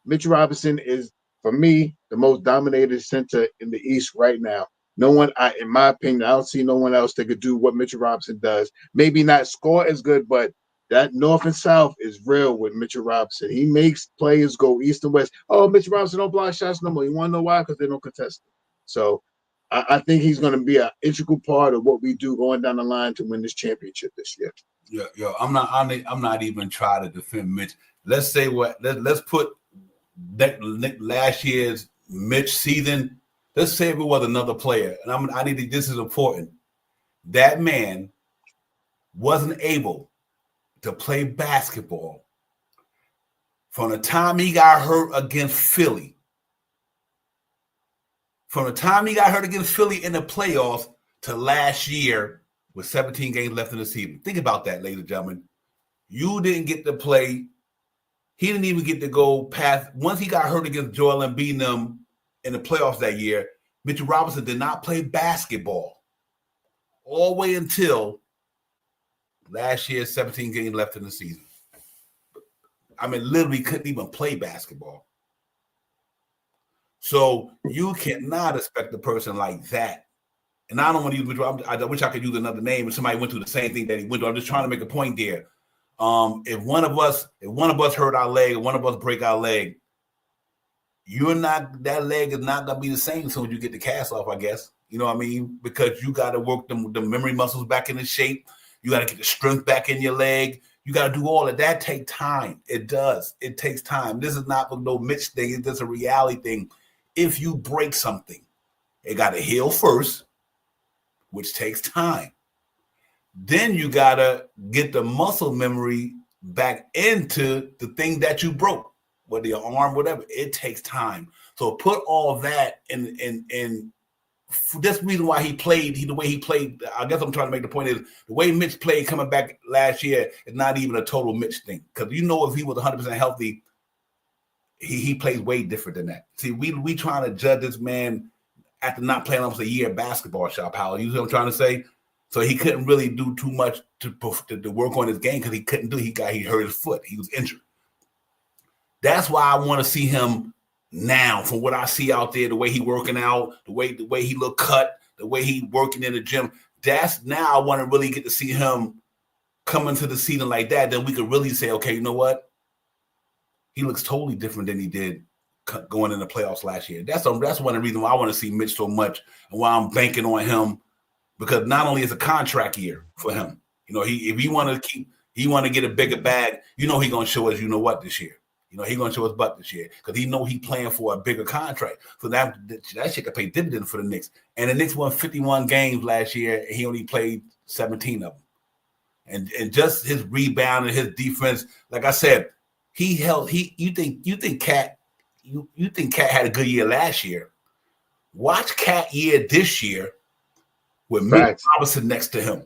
Mitch Robinson is, for me, the most dominated center in the East right now. No one, in my opinion, I don't see no one else that could do what Mitchell Robinson does. Maybe not score as good, but that North and South is real with Mitchell Robinson. He makes players go east and west. Oh, Mitchell Robinson don't block shots no more. You want to know why? Because they don't contest him. So I think he's going to be an integral part of what we do going down the line to win this championship this year. Yeah. I'm not even trying to defend Mitch. Let's say let's put that last year's Mitch season. Let's say if it was another player, and this is important. That man wasn't able to play basketball from the time he got hurt against Philly. From the time he got hurt against Philly in the playoffs to last year with 17 games left in the season. Think about that, ladies and gentlemen. You didn't get to play. He didn't even get to go past. Once he got hurt against Joel Embiid and them in the playoffs that year, Mitchell Robinson did not play basketball all the way until last year, 17 games left in the season. I mean, literally couldn't even play basketball. So you cannot expect a person like that. And I don't want to use Mitchell. I wish I could use another name and somebody went through the same thing that he went through. I'm just trying to make a point there. If one of us hurt our leg, or one of us break our leg, that leg is not gonna be the same as soon as you get the cast off, I guess. You know what I mean? Because you got to work the memory muscles back into shape. You got to get the strength back in your leg. You got to do all of that. Take time. It does. It takes time. This is not no Mitch thing. It's just a reality thing. If you break something, it got to heal first, which takes time. Then you got to get the muscle memory back into the thing that you broke, whether your arm, whatever. It takes time. So put all that in this reason why he played the way he played. I guess I'm trying to make the point is the way Mitch played coming back last year is not even a total Mitch thing. Because if he was 100% healthy, he plays way different than that. See, we trying to judge this man after not playing almost a year of basketball, Shop Howard. You see what I'm trying to say? So he couldn't really do too much to work on his game because he couldn't do. He hurt his foot. He was injured. That's why I want to see him now. From what I see out there, the way he working out, the way he look cut, the way he working in the gym. That's now I want to really get to see him come into the season like that. Then we could really say, okay, you know what? He looks totally different than he did going in the playoffs last year. That's one of the reasons why I want to see Mitch so much and why I'm banking on him. Because not only is a contract year for him, if he want to get a bigger bag, he's going to show us, this year. He's going to show us butt this year because he's playing for a bigger contract. So that shit could pay dividends for the Knicks. And the Knicks won 51 games last year, and he only played 17 of them. And just his rebound and his defense, like I said, you think Cat had a good year last year. Watch Cat year this year with Mitch Robinson next to him.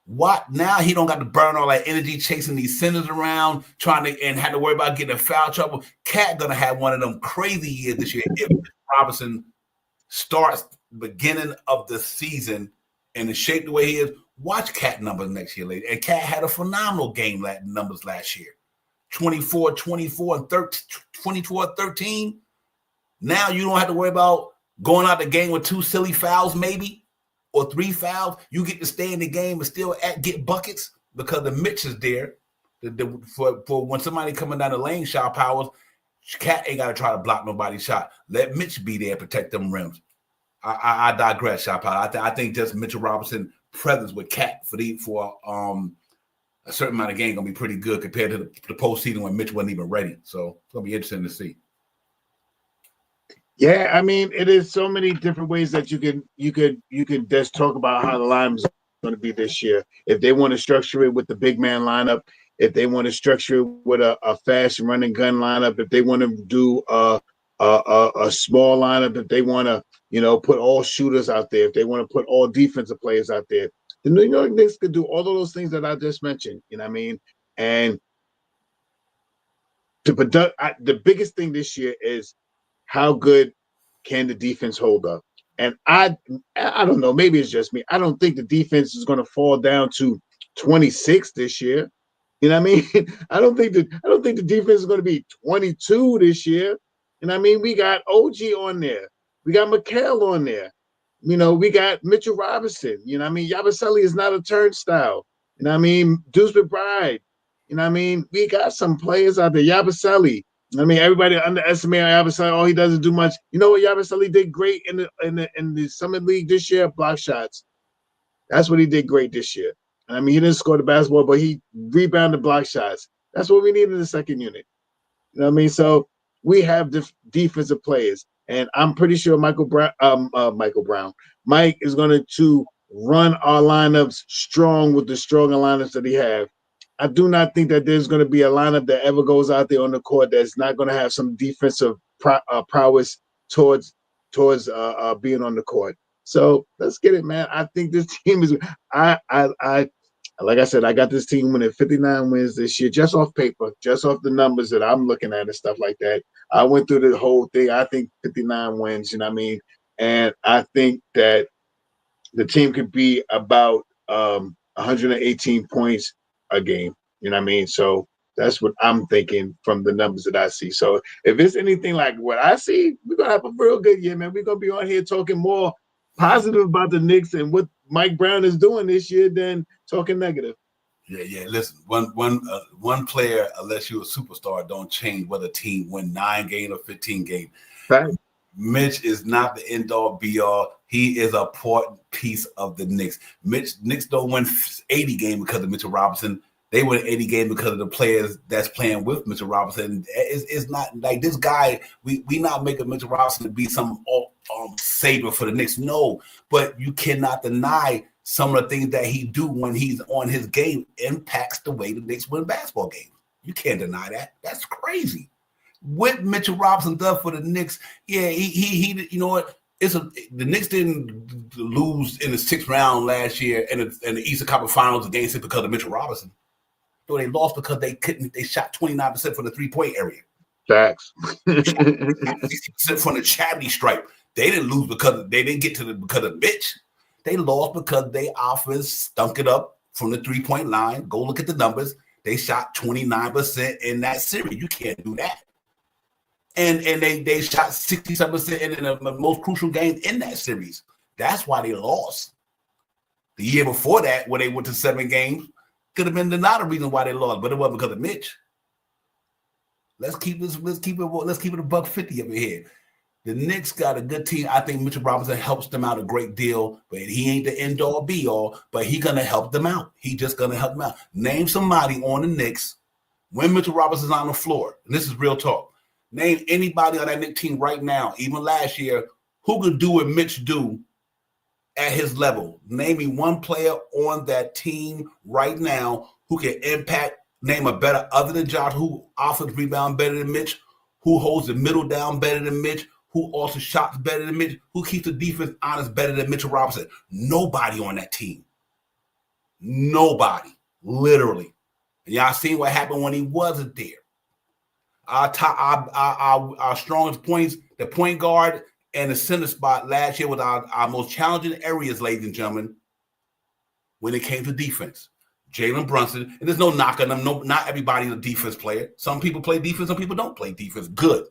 What now? He don't got to burn all that energy chasing these centers around, and had to worry about getting in foul trouble. Cat gonna have one of them crazy years this year if Robinson starts beginning of the season and the shape the way he is. Watch Cat numbers next year, lady. And Cat had a phenomenal game numbers last year. 24, 24, and 13, 24, 13. Now you don't have to worry about going out the game with 2 silly fouls, maybe. Or 3 fouls, you get to stay in the game and still get buckets because the Mitch is there. For when somebody coming down the lane, shot powers, Cat ain't got to try to block nobody's shot. Let Mitch be there, protect them rims. I digress, Shop. I think just Mitchell Robinson presence with Cat for a certain amount of game gonna be pretty good compared to the postseason when Mitch wasn't even ready. So it's gonna be interesting to see. Yeah, I mean, it is so many different ways that you could just talk about how the line is going to be this year. If they want to structure it with the big man lineup, if they want to structure it with a fast running gun lineup, if they want to do a small lineup, if they want to put all shooters out there, if they want to put all defensive players out there, the New York Knicks could do all of those things that I just mentioned. You know what I mean? And the biggest thing this year is how good can the defense hold up? And I don't know, maybe it's just me. I don't think the defense is going to fall down to 26 this year. You know what I mean? I don't think the defense is going to be 22 this year. You know what I mean? We got OG on there. We got McHale on there. We got Mitchell Robinson. You know what I mean? Yabusele is not a turnstile. You know what I mean? Deuce McBride. You know what I mean? We got some players out there. Yabusele. I mean, everybody underestimated Yabusele. All he does is do much. You know what Yabusele did great in the Summit League this year? Block shots. That's what he did great this year. I mean, he didn't score the basketball, but he rebounded block shots. That's what we need in the second unit. You know what I mean? So we have defensive players, and I'm pretty sure Mike is going to run our lineups strong with the stronger lineups that he have. I do not think that there's going to be a lineup that ever goes out there on the court that's not going to have some defensive prowess towards being on the court. So let's get it, man. I think this team is. I like I said, I got this team winning 59 wins this year, just off paper, just off the numbers that I'm looking at and stuff like that. I went through the whole thing. I think 59 wins. You know what I mean? And I think that the team could be about 118 points a game. You know what I mean? So that's what I'm thinking from the numbers that I see. So if it's anything like what I see, we're going to have a real good year, man. We're going to be on here talking more positive about the Knicks and what Mike Brown is doing this year than talking negative. Yeah. Listen, one player, unless you're a superstar, don't change whether a team win 9 games or 15 games. Right. Mitch is not the end-all, be-all. He is an important piece of the Knicks. Knicks don't win 80 games because of Mitchell Robinson. They win 80 games because of the players that's playing with Mitchell Robinson. It's not like this guy. We not making Mitchell Robinson to be some savior for the Knicks. No, but you cannot deny some of the things that he do when he's on his game impacts the way the Knicks win basketball games. You can't deny that. That's crazy. What Mitchell Robinson does for the Knicks, yeah, he you know what? The Knicks didn't lose in the 6th round last year in the Eastern Conference Finals against it because of Mitchell Robinson. So they lost because they shot 29% from the 3-point area. Facts. 60% from the charity stripe. They didn't lose because they didn't get because of Mitch. They lost because they offense stunk it up from the 3-point line. Go look at the numbers. They shot 29% in that series. You can't do that. And they shot 67% in the most crucial game in that series. That's why they lost. The year before that, when they went to 7 games, could have been another reason why they lost, but it wasn't because of Mitch. Let's keep it $150 up here. The Knicks got a good team. I think Mitchell Robinson helps them out a great deal, but he ain't the end-all be-all, but he's going to help them out. He's just going to help them out. Name somebody on the Knicks when Mitchell Robinson's on the floor, and this is real talk. Name anybody on that Knicks team right now, even last year, who could do what Mitch do at his level. Name me one player on that team right now who can impact, name a better other than Josh, who offense rebound better than Mitch, who holds the middle down better than Mitch, who also shots better than Mitch, who keeps the defense honest better than Mitchell Robinson. Nobody on that team. Nobody. Literally. And y'all seen what happened when he wasn't there. Our strongest points, the point guard and the center spot last year was our most challenging areas, ladies and gentlemen, when it came to defense. Jalen Brunson, and there's no knock on them. No, not everybody's a defense player. Some people play defense, some people don't play defense. Good.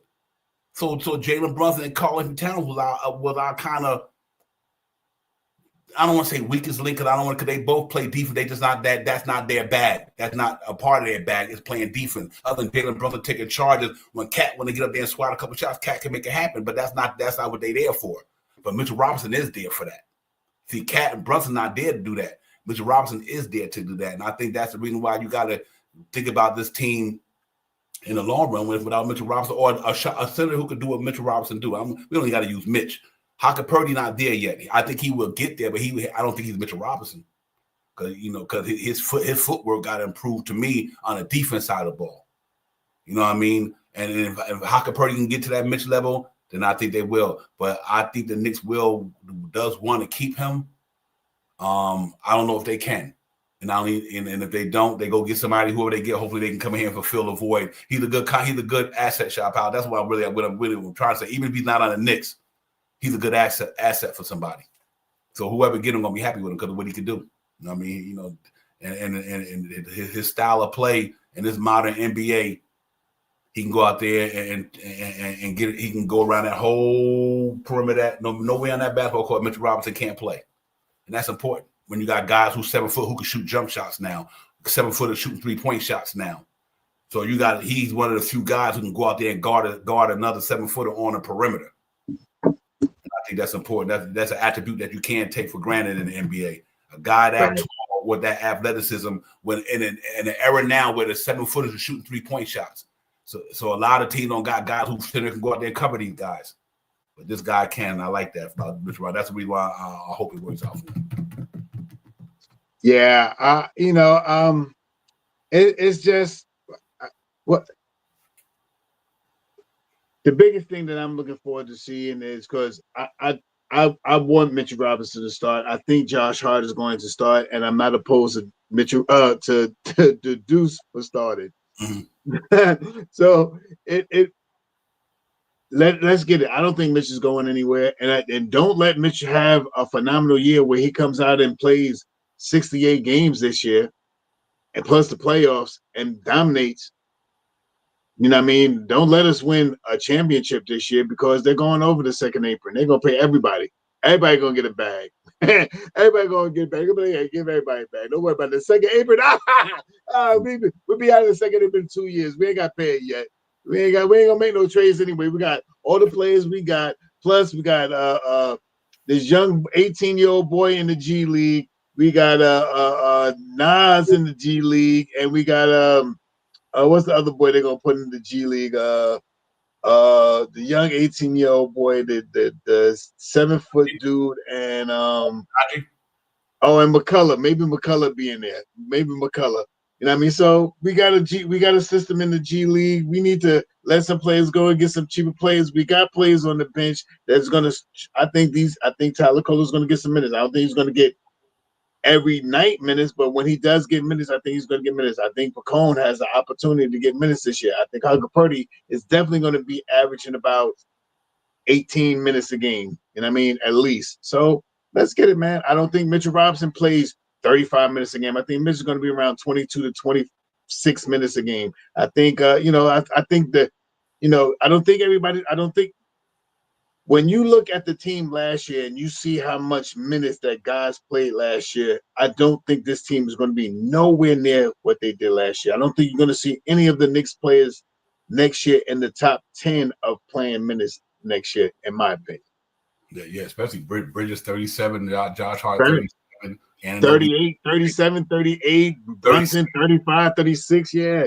So Jalen Brunson and Karl-Anthony Towns was our kind of, I don't want to say weakest link because they both play defense. They just not that. That's not their bag. That's not a part of their bag. It's playing defense. Other than Jalen Brunson taking charges when they get up there and swat a couple shots, Cat can make it happen. But that's not what they're there for. But Mitchell Robinson is there for that. See, Cat and Brunson not there to do that. Mitchell Robinson is there to do that. And I think that's the reason why you got to think about this team in the long run without Mitchell Robinson or a center who could do what Mitchell Robinson do. We only got to use Mitch. Haka Purdy not there yet. I think he will get there, but I don't think he's Mitchell Robinson because his footwork got improved to me on the defense side of the ball. You know what I mean? And if Haka Purdy can get to that Mitch level, then I think they will. But I think the Knicks does want to keep him. I don't know if they can. And if they don't, they go get somebody. Whoever they get, hopefully they can come in here and fulfill the void. He's a good asset shop out. That's what I'm really trying to say. Even if he's not on the Knicks, he's a good asset for somebody. So whoever get him gonna be happy with him because of what he can do. You know what I mean? And his style of play in this modern NBA, he can go out there and get it. He can go around that whole perimeter. Nowhere on that basketball court Mitchell Robinson can't play, and that's important. When you got guys who's 7 foot who can shoot jump shots now, 7 foot shooting 3-point shots now. So he's one of the few guys who can go out there and guard another 7 footer on the perimeter. And I think that's important. That's an attribute that you can't take for granted in the NBA. A guy that tall with that athleticism when in an era now where the 7 footers are shooting 3-point shots. So a lot of teams don't got guys who can go out there and cover these guys. But this guy can. I like that about Mitchell Robinson. That's the reason why I hope it works out for him. Yeah, it's just what the biggest thing that I'm looking forward to seeing is because I want Mitchell Robinson to start. I think Josh Hart is going to start, and I'm not opposed to Mitchell to Deuce for starting. Mm-hmm. So let's get it. I don't think Mitch is going anywhere, and don't let Mitch have a phenomenal year where he comes out and plays 68 games this year, and plus the playoffs and dominates. You know what I mean? Don't let us win a championship this year because they're going over the second apron. They're gonna pay everybody. Everybody gonna get a bag. Everybody gonna get a bag. Give everybody a bag. Don't worry about the second apron. We'll be out of the second apron in 2 years. We ain't got paid yet. We ain't gonna make no trades anyway. We got all the players we got. Plus we got this young 18-year-old boy in the G League. We got Nas in the G League, and we got what's the other boy they're gonna put in the G League? The young 18-year-old boy, the 7-foot dude, and and McCullough. Maybe McCullough be in there. Maybe McCullough. You know what I mean? So we got a system in the G League. We need to let some players go and get some cheaper players. We got players on the bench that's gonna. I think Tyler Kohler's gonna get some minutes. I don't think he's gonna get every night minutes, but when he does get minutes, I think he's going to get minutes. I think Pacone has the opportunity to get minutes this year. I think Haka Purdy is definitely going to be averaging about 18 minutes a game. You know what I mean? At least. So let's get it, man. I don't think Mitchell Robinson plays 35 minutes a game. I think Mitch is going to be around 22 to 26 minutes a game. I think, I think that, I don't think when you look at the team last year and you see how much minutes that guys played last year, I don't think this team is going to be nowhere near what they did last year. I don't think you're going to see any of the Knicks players next year in the top 10 of playing minutes next year, in my opinion. Yeah, especially Bridges 37, Josh Hart 37, and 38, 37, 38, Brunson 35, 36, yeah.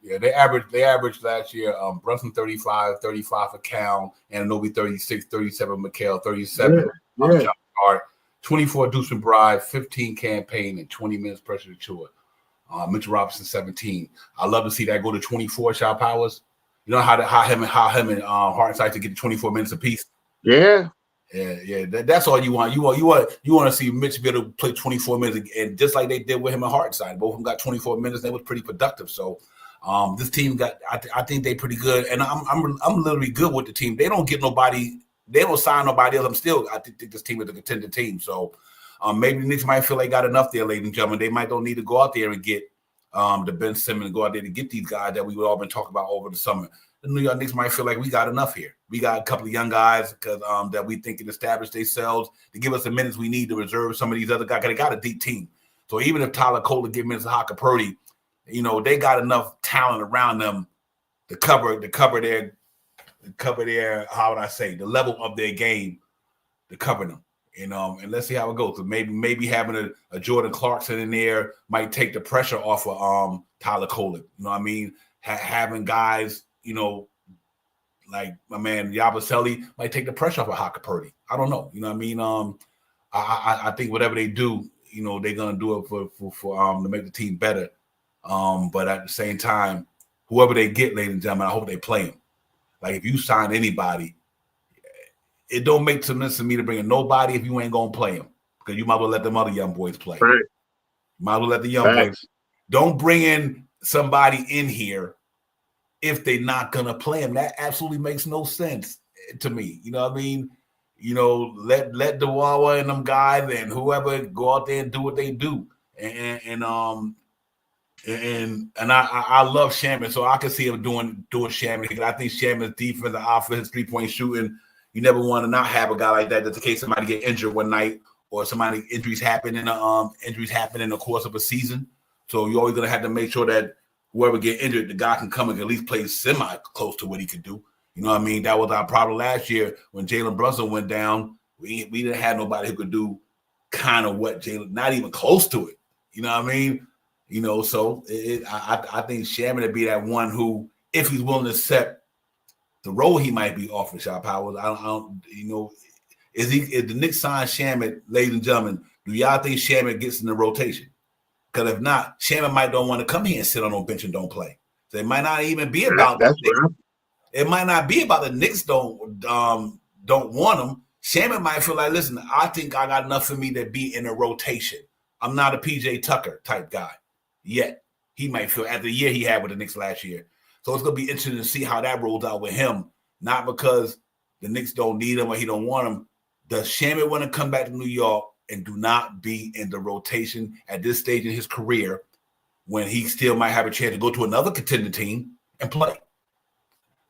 Yeah, they averaged last year. Brunson 35 for Cal, and Anobi 36, 37 McHale, 37 Josh Hart, 24 Deuce McBride, 15 campaign, and 20 minutes pressure to Chua. Mitchell Robinson 17. I love to see that go to 24 shot powers. You know how him and Hartenstein to get 24 minutes apiece. Yeah. Yeah. That's all you want. You want to see Mitch be able to play 24 minutes, and just like they did with him and Hartenstein, both of them got 24 minutes. They was pretty productive. So. This team I think they pretty good, and I'm literally good with the team. They don't get nobody, they don't sign nobody else. I think this team is a contender team. So maybe the Knicks might feel they got enough there, ladies and gentlemen. They don't need to go out there and get the Ben Simmons and go out there to get these guys that we've all been talking about over the summer. The New York Knicks might feel like we got enough here. We got a couple of young guys that we think can establish themselves to give us the minutes we need to reserve some of these other guys. They got a deep team. So even if Tyler Kohler give minutes to Haka Purdy, they got enough talent around them to cover their how would I say, the level of their game to cover them. And let's see how it goes. So maybe having a Jordan Clarkson in there might take the pressure off of Tyler Colin. You know what I mean? Having guys, like my man Yabusele might take the pressure off of Haka Purdy. I don't know. You know what I mean? I think whatever they do, they're gonna do it for to make the team better. But at the same time, whoever they get, ladies and gentlemen, I hope they play him. Like if you sign anybody, it don't make sense to me to bring in nobody if you ain't gonna play him, because you might as well let them other young boys play. Right. Might as well let the young boys. Don't bring in somebody in here if they're not gonna play him. That absolutely makes no sense to me. You know what I mean? Let Dawawa and them guys and whoever go out there and do what they do. And I love Shaman, so I can see him doing Shaman. I think Shaman's defense, the offense, 3-point shooting. You never want to not have a guy like that, just in case somebody get injured one night or injuries happen in the course of a season. So you're always gonna have to make sure that whoever get injured, the guy can come and at least play semi close to what he could do. You know what I mean? That was our problem last year when Jalen Brunson went down. We didn't have nobody who could do kind of what Jalen, not even close to it. You know what I mean? So I think Shaman would be that one who, if he's willing to accept the role he might be offering Shot Powers, I don't is the Knicks sign Shaman, ladies and gentlemen, do y'all think Shaman gets in the rotation? Because if not, Shaman might don't want to come here and sit on no bench and don't play. So it might not even be about the Knicks. It might not be about the Knicks don't want him. Shaman might feel like, listen, I think I got enough for me to be in a rotation. I'm not a PJ Tucker type guy yet. He might feel after the year he had with the Knicks last year. So it's going to be interesting to see how that rolls out with him. Not because the Knicks don't need him or he don't want him. Does Shaman want to come back to New York and do not be in the rotation at this stage in his career when he still might have a chance to go to another contender team and play?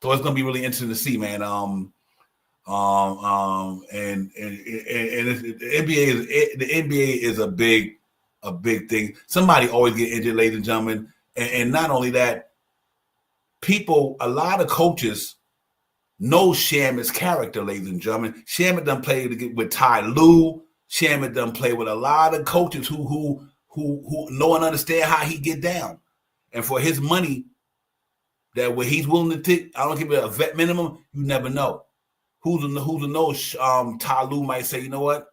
So it's going to be really interesting to see, man. And the NBA is a big thing. Somebody always get injured, ladies and gentlemen. And not only that, a lot of coaches know Shaman's character, ladies and gentlemen. Shaman done played with Ty Lue. Shaman done played with a lot of coaches who know and understand how he get down. And for his money, that when he's willing to take, I don't give it a vet minimum, you never know. Who's to know? Ty Lue might say, you know what?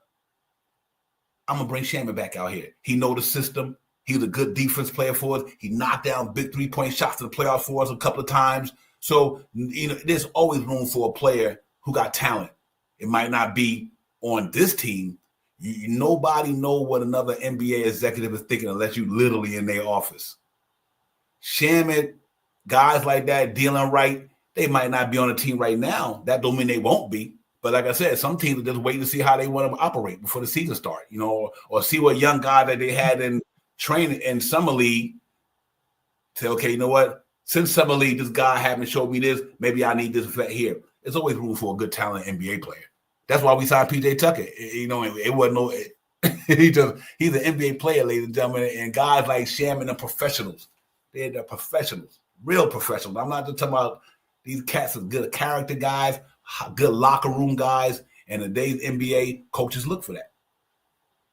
I'm going to bring Shaman back out here. He know the system. He's a good defense player for us. He knocked down big 3-point shots in the playoffs for us a couple of times. So, there's always room for a player who got talent. It might not be on this team. Nobody know what another NBA executive is thinking unless you literally in their office. Shaman, guys like that dealing right, they might not be on the team right now. That don't mean they won't be. But like I said, some teams are just waiting to see how they want to operate before the season starts, or see what young guy that they had in training in summer league. Say, okay, you know what? Since summer league, this guy haven't showed me this. Maybe I need this vet here. There's always room for a good talent NBA player. That's why we signed PJ Tucker. It wasn't no. He's an NBA player, ladies and gentlemen, and guys like Shaman are professionals. They're professionals, real professionals. I'm not just talking about these cats are good character guys, good locker room guys, and today's NBA coaches look for that.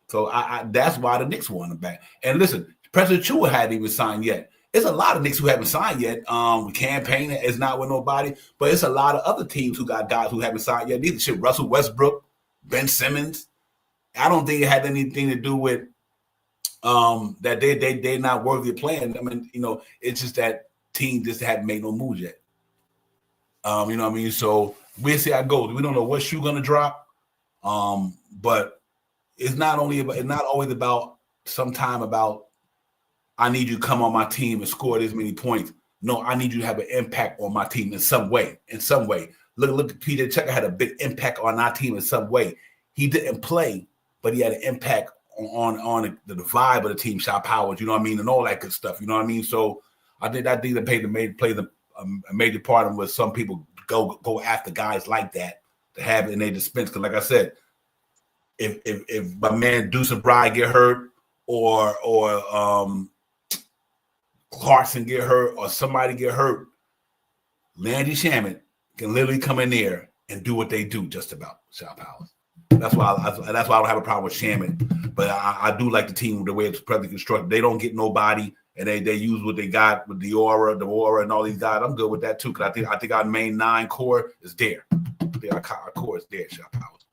So that's why the Knicks want him back. And listen, President Chua hadn't even signed yet. There's a lot of Knicks who haven't signed yet. Campaign is not with nobody, but it's a lot of other teams who got guys who haven't signed yet. Neither shit. Russell Westbrook, Ben Simmons. I don't think it had anything to do with that they're not worthy of playing. I mean, it's just that team just hadn't made no moves yet. You know what I mean? So we'll see how it goes. We don't know what shoe gonna drop. But it's not always about I need you to come on my team and score this many points. No, I need you to have an impact on my team in some way. Look at PJ Tucker had a big impact on our team in some way. He didn't play, but he had an impact on the vibe of the team, Shot Powers, you know what I mean, and all that good stuff, you know what I mean? So I think that plays a major part in what some people go after guys like that to have it in their dispense. Because like I said, if my man Deuce and Bride get hurt or Clarkson get hurt or somebody get hurt, Landry Shaman can literally come in there and do what they do just about, Shot Powers. That's why I don't have a problem with Shaman. But I do like the team the way it's presently constructed. They don't get nobody, and they use what they got with the aura, and all these guys. I'm good with that too, because I think our main 9 core is there. Our core is there. Shop Powers.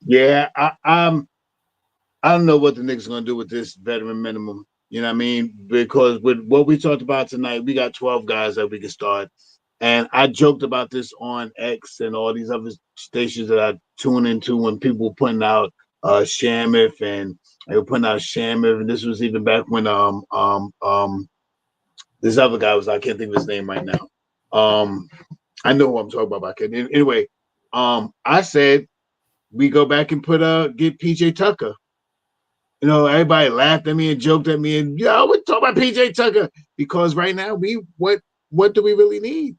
Yeah, I don't know what the Knicks are gonna do with this veteran minimum. You know what I mean? Because with what we talked about tonight, we got 12 guys that we can start. And I joked about this on X and all these other stations that I tune into when people were putting out Shamif, and they were putting out Shamif, and this was even back when this other guy was, I can't think of his name right now. I know who I'm talking about, but I can't. Anyway, I said we go back and get PJ Tucker. You know, everybody laughed at me and joked at me, and we talk about PJ Tucker because right now what do we really need?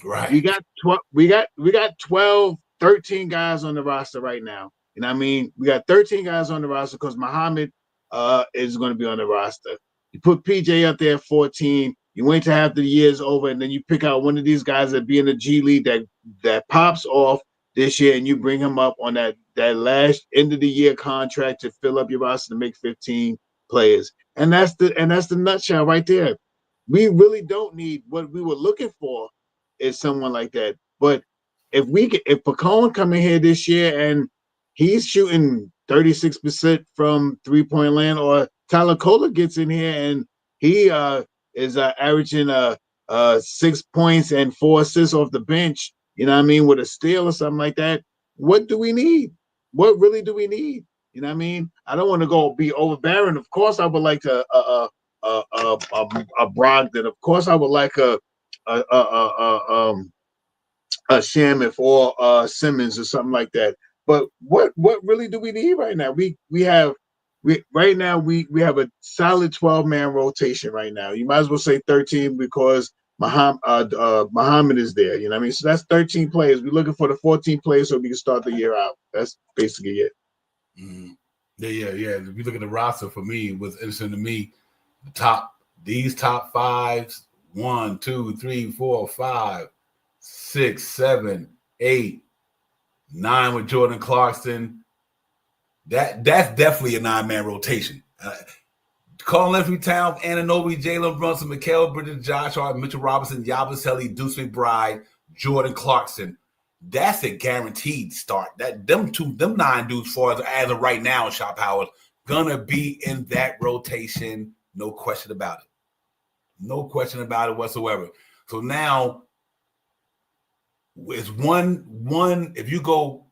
Right. We got 12, we got 12, 13 guys on the roster right now. You know what I mean? We got 13 guys on the roster because Muhammad is going to be on the roster. You put PJ up there at 14, you wait till after the year's over, and then you pick out one of these guys that be in the G League that pops off this year, and you bring him up on that last end of the year contract to fill up your roster to make 15 players. And that's the nutshell right there. We really don't need what we were looking for is someone like that. But if Pacone come in here this year and he's shooting 36% from 3-point land, or Tyler Kohler gets in here and he is averaging 6 points and 4 assists off the bench, you know what I mean, with a steal or something like that. What do we need? What really do we need? You know what I mean? I don't want to go be overbearing. Of course, I would like a Brogdon. Of course, I would like a Shamif or Simmons or something like that. But what really do we need right now? We have a solid 12-man rotation right now. You might as well say 13 because Muhammad is there. You know what I mean? So that's 13 players. We're looking for the 14 players so we can start the year out. That's basically it. Mm-hmm. Yeah. If you look at the roster, for me, it was interesting to me. These top fives, 1, 2, 3, 4, 5, 6, 7, 8, 9 with Jordan Clarkson. That's definitely a 9-man rotation. Carl Anthony Towns, Anunoby, Jalen Brunson, Mikal Bridges, Josh Hart, Mitchell Robinson, Yabusele, Deuce McBride, Jordan Clarkson. That's a guaranteed start. Them 9 dudes, as of right now, Shop Howard, gonna be in that rotation, no question about it. No question about it whatsoever. So now it's one. If you go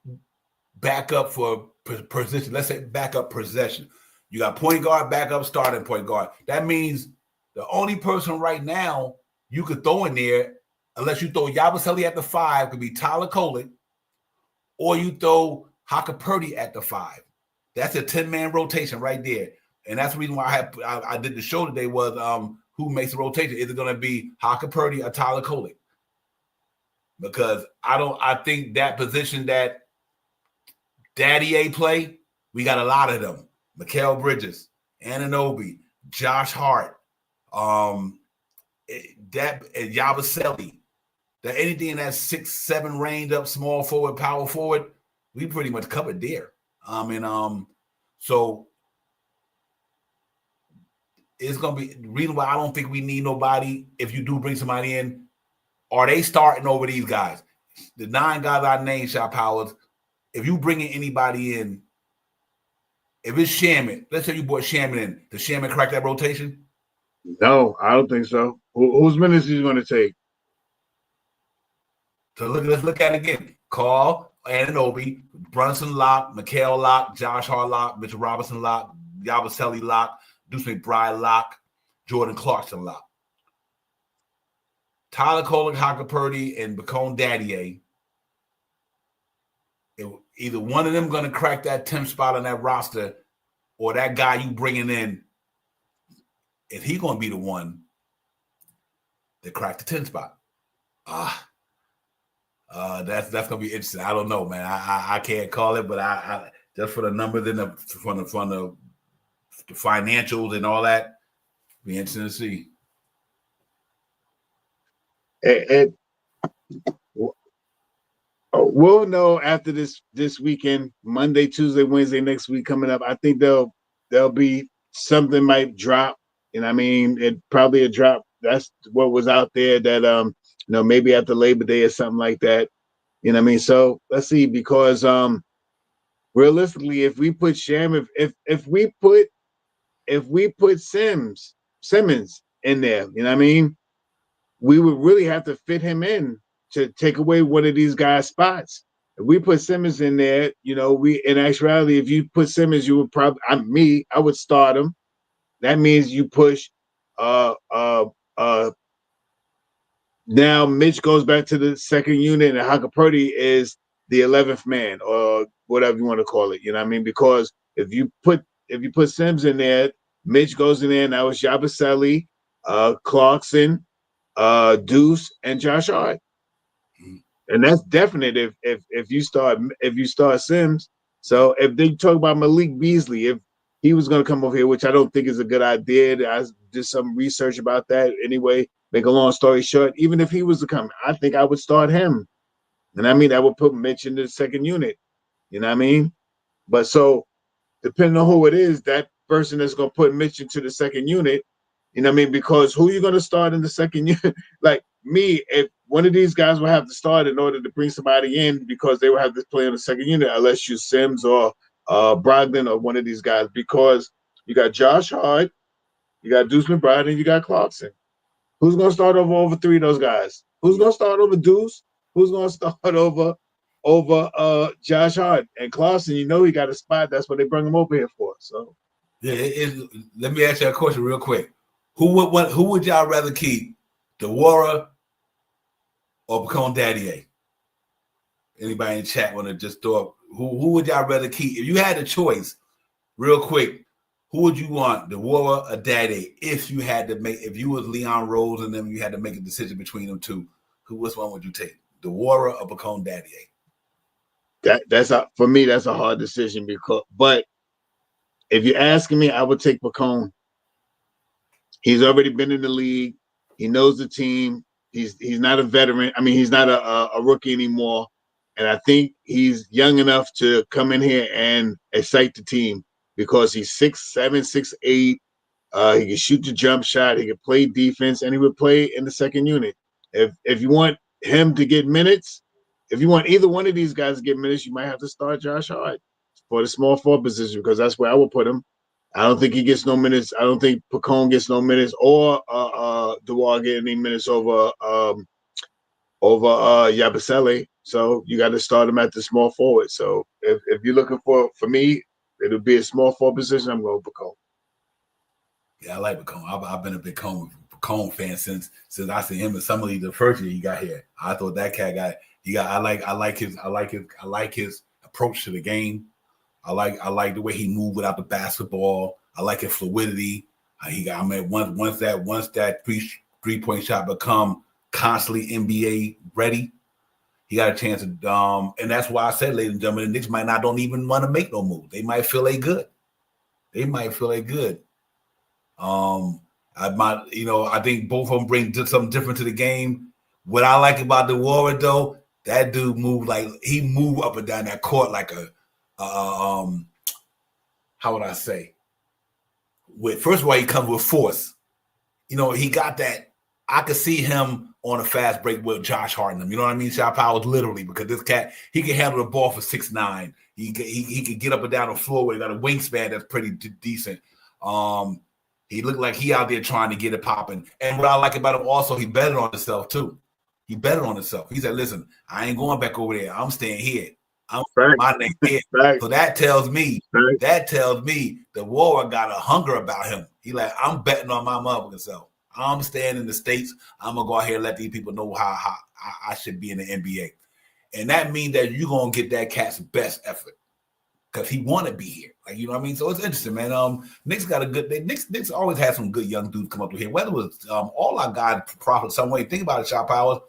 back up for position, let's say back up possession, you got point guard, backup, starting point guard. That means the only person right now you could throw in there, unless you throw Yabusele at the 5, could be Tyler Kolek, or you throw Hakapurdy at the 5. That's a 10-man rotation right there. And that's the reason why I did the show today was who makes the rotation. Is it going to be Hakapurdy or Tyler Kolek? Because I think that position that Daddy A play, we got a lot of them. Mikal Bridges, Anunoby, Josh Hart, Yabusele. That anything in that 6-7 range up, small forward, power forward, we pretty much covered there. So it's gonna be the reason why I don't think we need nobody. If you do bring somebody in, are they starting over these guys? The 9 guys I named, Shop Powers. If you bring in anybody in, if it's Shaman, let's say you brought Shaman in, does Shaman crack that rotation? No, I don't think so. Whose minutes is he going to take? So let's look at it again. Carl, Anunoby, Brunson lock, Mikal lock, Josh Hart lock, Mitchell Robinson lock, Yabusele lock, Deuce McBride lock, Jordan Clarkson lock. Tyler Kolek, Hakapurdy, and Bacone Daddier. Either one of them going to crack that 10th spot on that roster, or that guy you bringing in, is he going to be the one that cracked the 10th spot? That's going to be interesting. I don't know, man. I can't call it, but I just for the numbers and from the financials and all that, be interesting to see. Oh, we'll know after this weekend, Monday, Tuesday, Wednesday next week coming up. I think there'll be something might drop. And I mean, it probably a drop. That's what was out there that maybe after Labor Day or something like that. You know what I mean? So let's see, because realistically, if we put Sham, if we put Simmons in there, you know what I mean? We would really have to fit him in to take away one of these guys' spots. If we put Simmons in there, we in actuality, if you put Simmons, you would probably I would start him. That means you push uh uh uh now Mitch goes back to the second unit and Hakapurdy is the 11th man or whatever you want to call it. You know what I mean? Because if you put Sims in there, Mitch goes in there. Now it's Yabusele, Clarkson, Deuce, and Josh Hart. And that's definite if you start Sims. So if they talk about Malik Beasley, if he was going to come over here, which I don't think is a good idea. I did some research about that anyway. Make a long story short, even if he was to come, I think I would start him. And I mean, I would put Mitch in the second unit. You know what I mean? But so depending on who it is, that person that's going to put Mitch into the second unit, you know what I mean? Because who you going to start in the second unit? Like me, if one of these guys will have to start in order to bring somebody in because they will have to play in the second unit, unless you Sims or Brogdon or one of these guys, because you got Josh Hart, you got Deuce McBride, and you got Clarkson. Who's going to start over three of those guys? Who's going to start over Deuce? Who's going to start over Josh Hart and Clarkson? He got a spot. That's what they bring him over here for. So yeah, let me ask you a question real quick. Who would y'all rather keep, Dewara or Bacone Daddier? Anybody in the chat want to just throw up? Who would y'all rather keep? If you had a choice, real quick, who would you want, Dewara or Daddy? If you was Leon Rose and them, you had to make a decision between them two, which one would you take, Dewara or Bacone Daddier? that's for me. That's a hard decision but if you're asking me, I would take Bacone. He's already been in the league. He knows the team. He's not a veteran. I mean, he's not a rookie anymore. And I think he's young enough to come in here and excite the team because he's 6'7", 6'8". He can shoot the jump shot. He can play defense, and he would play in the second unit. If you want him to get minutes, if you want either one of these guys to get minutes, you might have to start Josh Hart for the small forward position because that's where I would put him. I don't think he gets no minutes. I don't think Pacone gets no minutes or Dewar get any minutes over Yabusele. So you got to start him at the small forward. So if you're looking for me, it'll be a small forward position. I'm going Pacone. Yeah, I like Bacone. I've been a big Bacone fan since I seen him in some of the first year he got here. I thought that cat I like his approach to the game. I like the way he moved without the basketball. I like his fluidity. Once that 3-point shot become constantly NBA ready, he got a chance to and that's why I said, ladies and gentlemen, the Knicks don't even want to make no move. They might feel they good. I think both of them bring something different to the game. What I like about the Warrior though, that dude moved he moved up and down that court like a how would I say? First of all, he comes with force. He got that. I could see him on a fast break with Josh Hart and them. You know what I mean? Shot powers literally, because this cat, he can handle the ball for 6'9". He could get up and down the floor with a wingspan that's pretty decent. He looked like he out there trying to get it popping. And what I like about him also, he betted on himself too. He betted on himself. He said, listen, I ain't going back over there. I'm staying here. My name here. Right. So that tells me the Warrior got a hunger about him. He like, I'm betting on my motherfucking self. I'm staying in the States. I'm going to go out here and let these people know how I should be in the NBA. And that means that you're going to get that cat's best effort because he want to be here. Like, you know what I mean? So it's interesting, man. Knicks got a good – Knicks always had some good young dudes come up to here. Whether it was all our guys profit some way. Think about it, Shot Powers.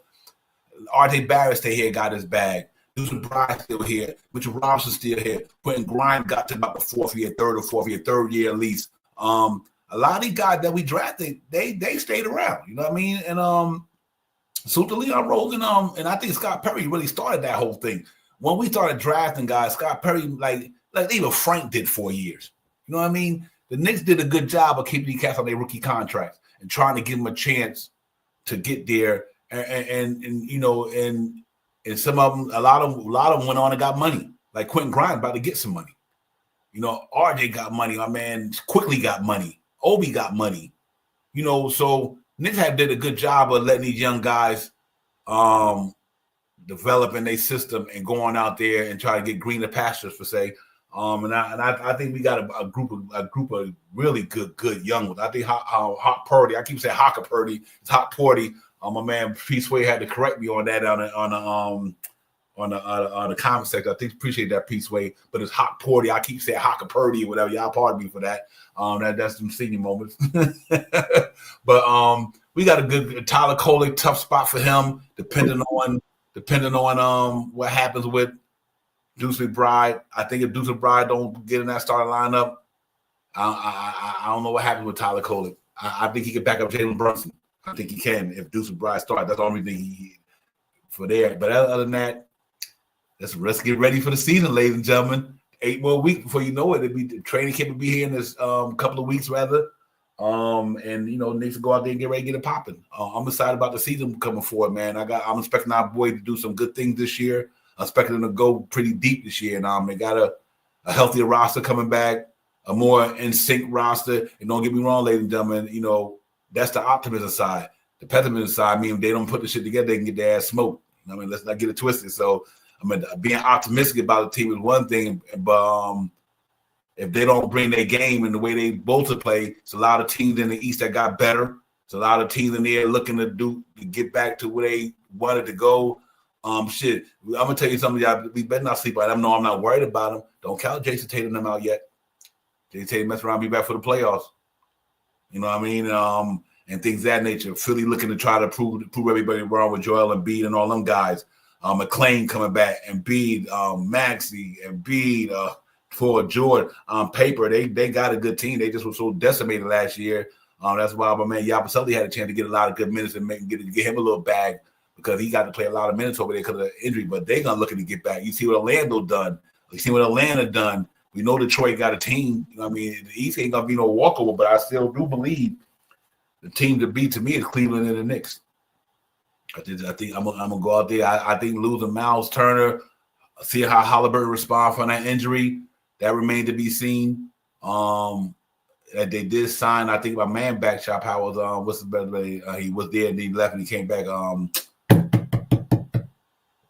R.J. Barrett stay here, got his bag. Deuce McBride still here. Mitchell Robinson still here. Quentin Grimes got to about the third year at least. A lot of these guys that we drafted, they stayed around. You know what I mean? And Salute to Leon Rose and I think Scott Perry really started that whole thing. When we started drafting guys, Scott Perry, like even Frank did 4 years. You know what I mean? The Knicks did a good job of keeping these cats on their rookie contracts and trying to give them a chance to get there. And you know, and some of them, a lot of them went on and got money. Like Quentin Grimes about to get some money. You know, RJ got money. My man quickly got money. Obi got money. You know, so Knicks did a good job of letting these young guys develop in their system and going out there and try to get greener pastures, per se. And I think we got a group of really good young ones. I think Hot Purdy. I keep saying Hawker Purdy. It's Hot Purdy. My man Peaceway had to correct me on that on the comment section. I think appreciate that Peaceway, but it's Hot Purdy. I keep saying Hawker Purdy or whatever. Y'all pardon me for that. That's some senior moments. But we got a good Tyler Coley, tough spot for him, depending on what happens with Deuce McBride. I think if Deuce McBride don't get in that starting lineup, I don't know what happens with Tyler Coley. I think he can back up Jalen Brunson. I think he can if Deuce McBride starts. That's the only thing he for there. But other than that, let's get ready for the season, ladies and gentlemen. 8 more weeks before you know it. The training camp will be here in this couple of weeks, rather. And you know, needs to go out there and get ready to get it popping. I'm excited about the season coming forward, man. I'm expecting our boy to do some good things this year. I'm expecting them to go pretty deep this year. And they got a healthier roster coming back, a more in sync roster. And don't get me wrong, ladies and gentlemen, you know, that's the optimism side. The pessimism side, I mean, if they don't put the shit together, they can get their ass smoked. I mean, let's not get it twisted. So, I mean, being optimistic about the team is one thing, but if they don't bring their game and the way they both play, it's a lot of teams in the East that got better. It's a lot of teams in there looking to get back to where they wanted to go. Shit, I'm gonna tell you something, y'all. We better not sleep on them. No, I'm not worried about them. Don't count Jason Tatum them out yet. Jason Tatum mess around, be back for the playoffs. You know what I mean? And things of that nature. Philly looking to try to prove everybody wrong with Joel Embiid and all them guys. McClain coming back, Embiid, Maxey, Embiid, for Jordan. On paper, they got a good team. They just were so decimated last year. That's why my man Yabusele had a chance to get a lot of good minutes and get him a little bag because he got to play a lot of minutes over there because of the injury. But they're gonna looking to get back. You see what Orlando done. You see what Atlanta done. We know Detroit got a team. You know what I mean, the East ain't gonna be no walkover, but I still do believe the team to beat to me is Cleveland and the Knicks. I think I'm gonna go out there. I think losing Miles Turner, see how Halliburton respond from that injury. That remained to be seen. That they did sign. I think my man back shop Howard. What's the better name? He was there and he left and he came back.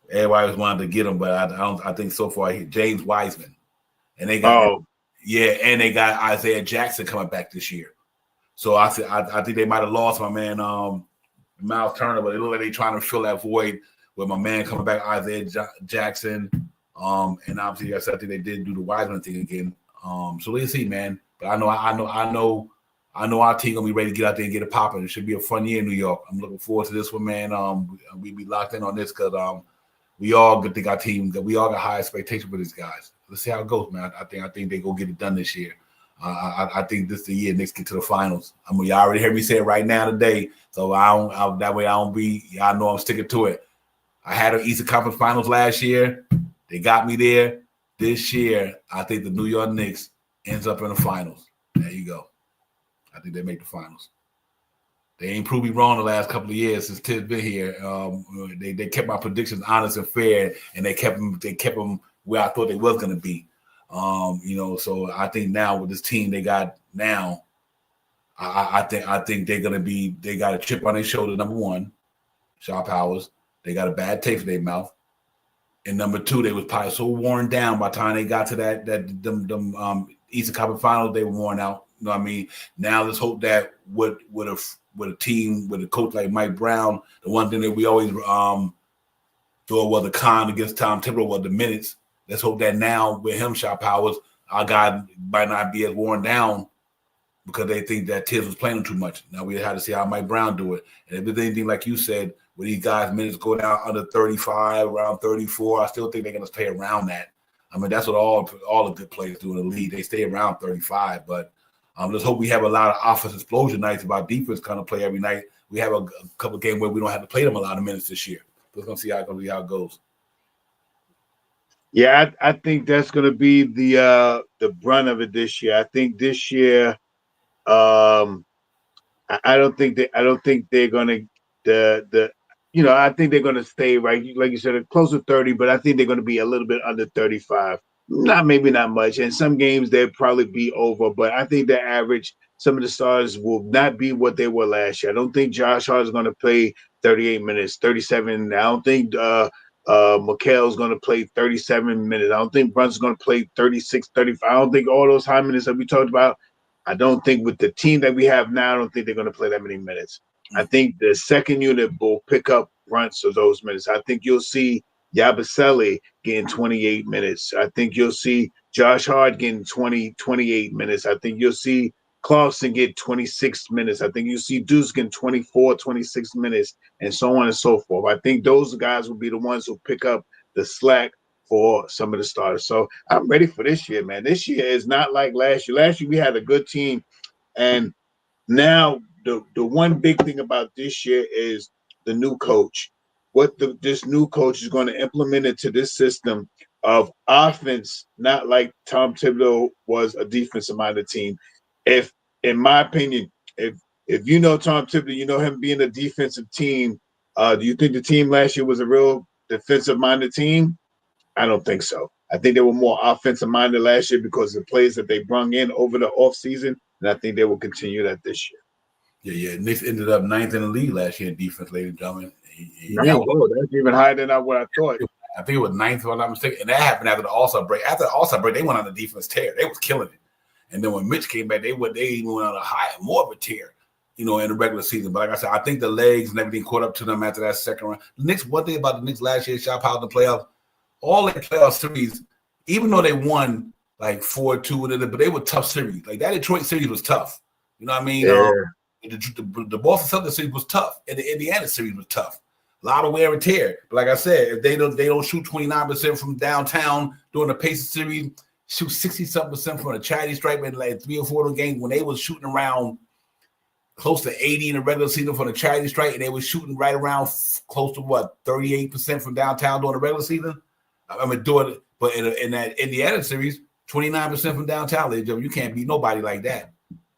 Everybody was wanted to get him, but I think so far James Wiseman, and they got and they got Isaiah Jackson coming back this year. So I think they might have lost my man Miles Turner, but it looked like they trying to fill that void with my man coming back, Isaiah Jackson. And obviously, yes, I think they did do the Wiseman thing again. So let's see, man. But I know our team gonna be ready to get out there and get it popping. It should be a fun year in New York. I'm looking forward to this one, man. We be locked in on this because we all think our team that we all got high expectations for these guys. Let's see how it goes, man. I think they gonna get it done this year. I think this is the year Knicks get to the finals. I mean, y'all already heard me say it right now today, so that way I don't be. Y'all know I'm sticking to it. I had an Eastern Conference Finals last year. They got me there. This year, I think the New York Knicks ends up in the finals. There you go. I think they make the finals. They ain't proved me wrong the last couple of years since Tid's been here. They kept my predictions honest and fair, and they kept them where I thought they was going to be. So I think now with this team they got now, I think they're gonna be. They got a chip on their shoulder. Number one, Shaw Powers. They got a bad taste in their mouth. And number two, they was probably so worn down by the time they got to them Eastern Conference Finals. They were worn out. You know what I mean? Now let's hope that with a team with a coach like Mike Brown, the one thing that we always thought was the con against Tom Thibodeau was the minutes. Let's hope that now with him, Shaw Powers, our guy might not be as worn down because they think that Tibbs was playing him too much. Now we had to see how Mike Brown do it. And if it's anything like you said, when these guys' minutes go down under 35, around 34, I still think they're going to stay around that. I mean, that's what all the good players do in the league. They stay around 35. But let's hope we have a lot of offensive explosion nights if our defense kind of play every night we have a couple of games where we don't have to play them a lot of minutes this year. We're gonna see how it goes. Yeah, I think that's going to be the brunt of it this year. I think this year, I don't think they're going to the I think they're going to stay right, like you said, close to 30, but I think they're going to be a little bit under 35. Maybe not much. And some games they'll probably be over, but I think the average, some of the stars will not be what they were last year. I don't think Josh Hart is going to play 38 minutes, 37. I don't think Mikhail's going to play 37 minutes. I don't think Brunson's going to play 36, 35. I don't think all those high minutes that we talked about. I don't think with the team that we have now, I don't think they're going to play that many minutes. I think the second unit will pick up Brunts of those minutes. I think you'll see Yabusele getting 28 minutes. I think you'll see Josh Hart getting 28 minutes. I think you'll see Clarkson get 26 minutes. I think you'll see Deuce getting 24, 26 minutes, and so on and so forth. I think those guys will be the ones who pick up the slack for some of the starters. So I'm ready for this year, man. This year is not like last year. Last year we had a good team, and now the one big thing about this year is the new coach. What this new coach is going to implement into this system of offense, not like Tom Thibodeau was a defensive-minded team. If, in my opinion, if you know Tom Thibodeau, you know him being a defensive team. Do you think the team last year was a real defensive-minded team? I don't think so. I think they were more offensive-minded last year because of the players that they brung in over the offseason, and I think they will continue that this year. Yeah. Knicks ended up 9th in the league last year in defense, ladies and gentlemen. That's even higher than what I thought. I think it was 9th, if I'm not mistaken. And that happened after the All-Star break. After the All-Star break, they went on a defense tear. They was killing it. And then when Mitch came back, they even went on a more of a tear, in the regular season. But like I said, I think the legs and everything caught up to them after that second round. The Knicks, one thing about the Knicks last year, shot power in the playoffs, all their playoff series, even though they won like 4-2, but they were tough series. Like that Detroit series was tough. You know what I mean? Yeah. The Boston Celtics series was tough, and the Indiana series was tough. A lot of wear and tear. But like I said, if they don't shoot 29% from downtown during the Pacers series, shoot 60-something% from the charity stripe in like 3 or 4 games when they was shooting around close to 80 in the regular season from the charity stripe, and they were shooting right around close to 38% from downtown during the regular season. I mean, but in that Indiana series, 29% from downtown. You can't beat nobody like that.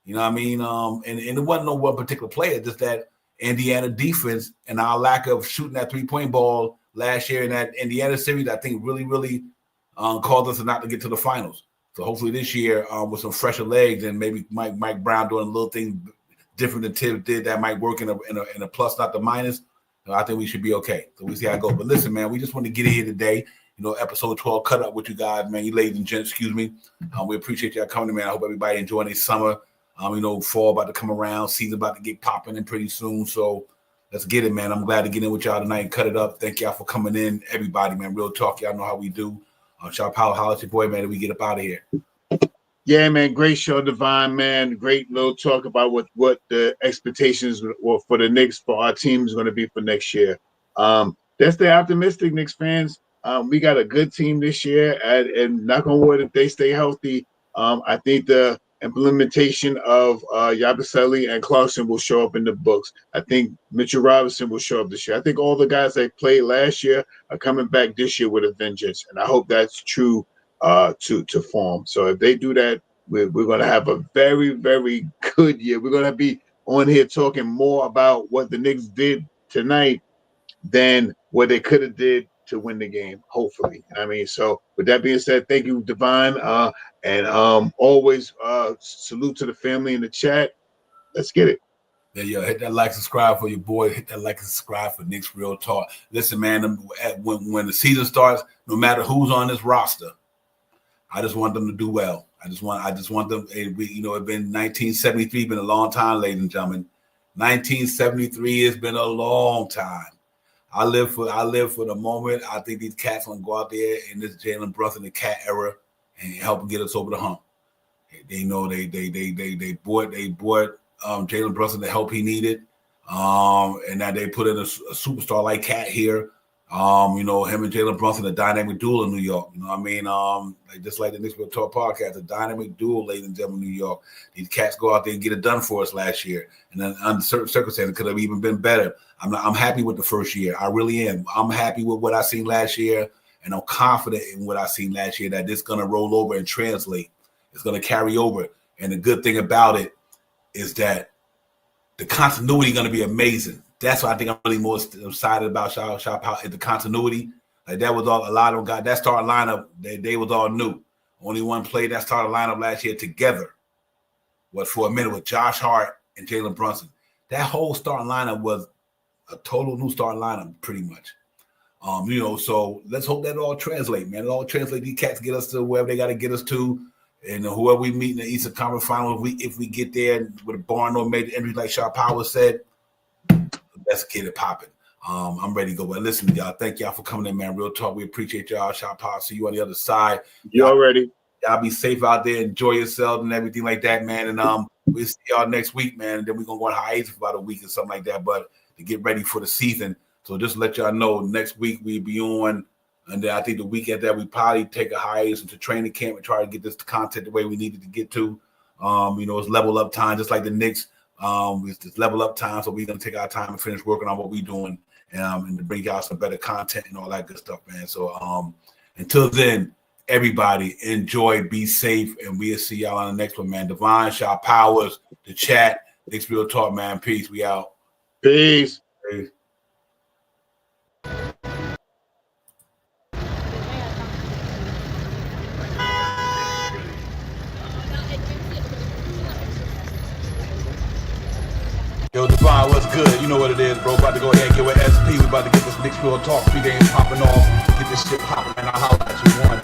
You know what I mean? And it wasn't no one particular player, just that Indiana defense and our lack of shooting that 3-point ball last year in that Indiana series, I think really caused us not to get to the finals. So hopefully this year, with some fresher legs and maybe Mike Brown doing a little thing different than Tibbs did, that might work in a plus, not the minus. I think we should be okay. So we see how it goes. But listen, man, we just want to get in here today. Episode 12 cut up with you guys, man. You ladies and gents, excuse me. We appreciate y'all coming, man. I hope everybody enjoying this summer. Fall about to come around, season about to get popping in pretty soon. So let's get it, man. I'm glad to get in with y'all tonight and cut it up. Thank y'all for coming in, everybody, man. Real talk, y'all know how we do. Sharp Power, holla at your boy, man, and we get up out of here. Yeah, man, great show, Divine, man. Great little talk about what the expectations for the Knicks, for our team, is going to be for next year. Let's stay optimistic, Knicks fans. We got a good team this year, and knock on wood, if they stay healthy, I think the implementation of Yabusele and Clarkson will show up in the books. I think Mitchell Robinson will show up this year. I think all the guys that played last year are coming back this year with a vengeance, and I hope that's true to form. So if they do that, we're going to have a very, very good year. We're going to be on here talking more about what the Knicks did tonight than what they could have did to win the game, hopefully. So with that being said, thank you, Divine. And always salute to the family in the chat. Let's get it. Yeah, hit that like, subscribe for your boy. Hit that like and subscribe for Knicks Real Talk. Listen, man, when the season starts, no matter who's on this roster, I just want them to do well. I just want them. It's been 1973, been a long time, ladies and gentlemen. 1973 has been a long time. I live for the moment. I think these cats want to go out there in this Jalen Brunson and Cat era and help them get us over the hump. They know they bought Jalen Brunson the help he needed, and now they put in a superstar like Cat here. Him and Jalen Brunson, a dynamic duel in New York. You know what I mean? Just like the Knicks Will Talk podcast, a dynamic duel, ladies and gentlemen, New York. These cats go out there and get it done for us last year. And then under certain circumstances, it could have even been better. I'm happy with the first year. I really am. I'm happy with what I seen last year, and I'm confident in what I seen last year that this is going to roll over and translate. It's going to carry over. And the good thing about it is that the continuity is going to be amazing. That's what I think I'm really most excited about. Shop out at the continuity. Like that was all a lot of guys. That starting lineup, they was all new. Only one played that starting lineup last year together. Was for a minute with Josh Hart and Jalen Brunson. That whole starting lineup was a total new starting lineup, pretty much. So let's hope that all translate, man. It all translate. These cats get us to wherever they got to get us to. And whoever we meet in the Eastern Conference Final, if we get there with a barn or major injury, like Shaw Power said, let's get it popping. I'm ready to go. But listen, y'all, thank y'all for coming in, man. Real talk. We appreciate y'all. Shaw Power. See you on the other side. Y'all ready? Y'all be safe out there. Enjoy yourselves and everything like that, man. And we'll see y'all next week, man. And then we're going to go on hiatus for about a week or something like that, but to get ready for the season. So just let y'all know, next week we'll be on. And then I think the week after that, we probably take a hiatus into training camp and try to get this content the way we needed to get to. It's level up time, just like the Knicks. It's just level up time. So we're going to take our time and finish working on what we're doing and to bring y'all some better content and all that good stuff, man. So until then, everybody enjoy, be safe, and we'll see y'all on the next one, man. Divine, Shaw Powers, the chat, Knicks Real Talk, man. Peace. We out. Peace. Peace. Yo, Divine, what's good? You know what it is, bro. About to go ahead and get with SP. We about to get this Knicks Real Talk pregame popping off. Get this shit popping, man. I'll holler at you one.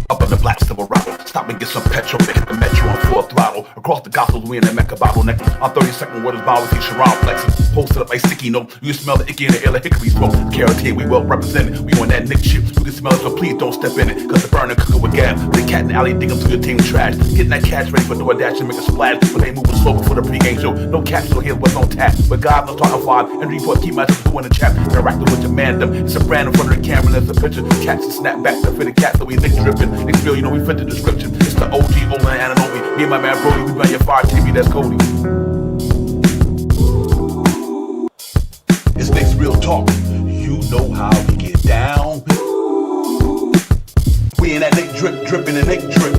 Up in the black silver rattle, stop and get some petrol, hit the metro on full throttle. Across the gospels, we in the Mecca bottleneck. On 32nd, where this bottle with Sharon flexing. Posted up like sticky note. You can smell the icky in the air like hickory smoke. Carrot here, we well represented. We on that Nick shit. You can smell it, so please don't step in it. Cause the burner cooking with gas. The cat in the alley dig them through your team trash. Getting that cash ready for DoorDash and make a splash. But they moving slow before the pregame show. No cash, so here's what's on tap. But God knows talking five. And report keep my two in the chat. Interacting with your man them. It's a brand in front of the camera. There's a picture. Cats and snap back to fit the cat. So we Nick dripping. Nick feel, you know, we fit the description. It's the OG, Olin, and Ananobi. Me and my man Brody, we run your fire TV, that's Cody. It's Knicks Real Talk. You know how we get down. We in that Nick drip, dripping and Nick drip.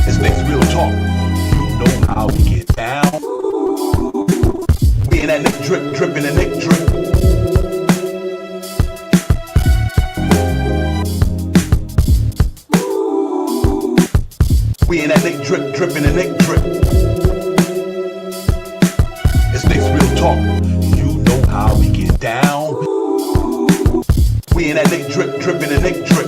It's Knicks Real Talk. You know how we get down. We in that Nick drip, dripping and Nick drip. We in that Nick drip, dripping and Nick drip. It's Knicks Real Talk. You know how we get down. We in that Nick drip, dripping and Nick drip.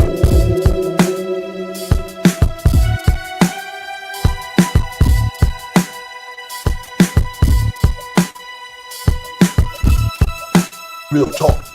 Real Talk.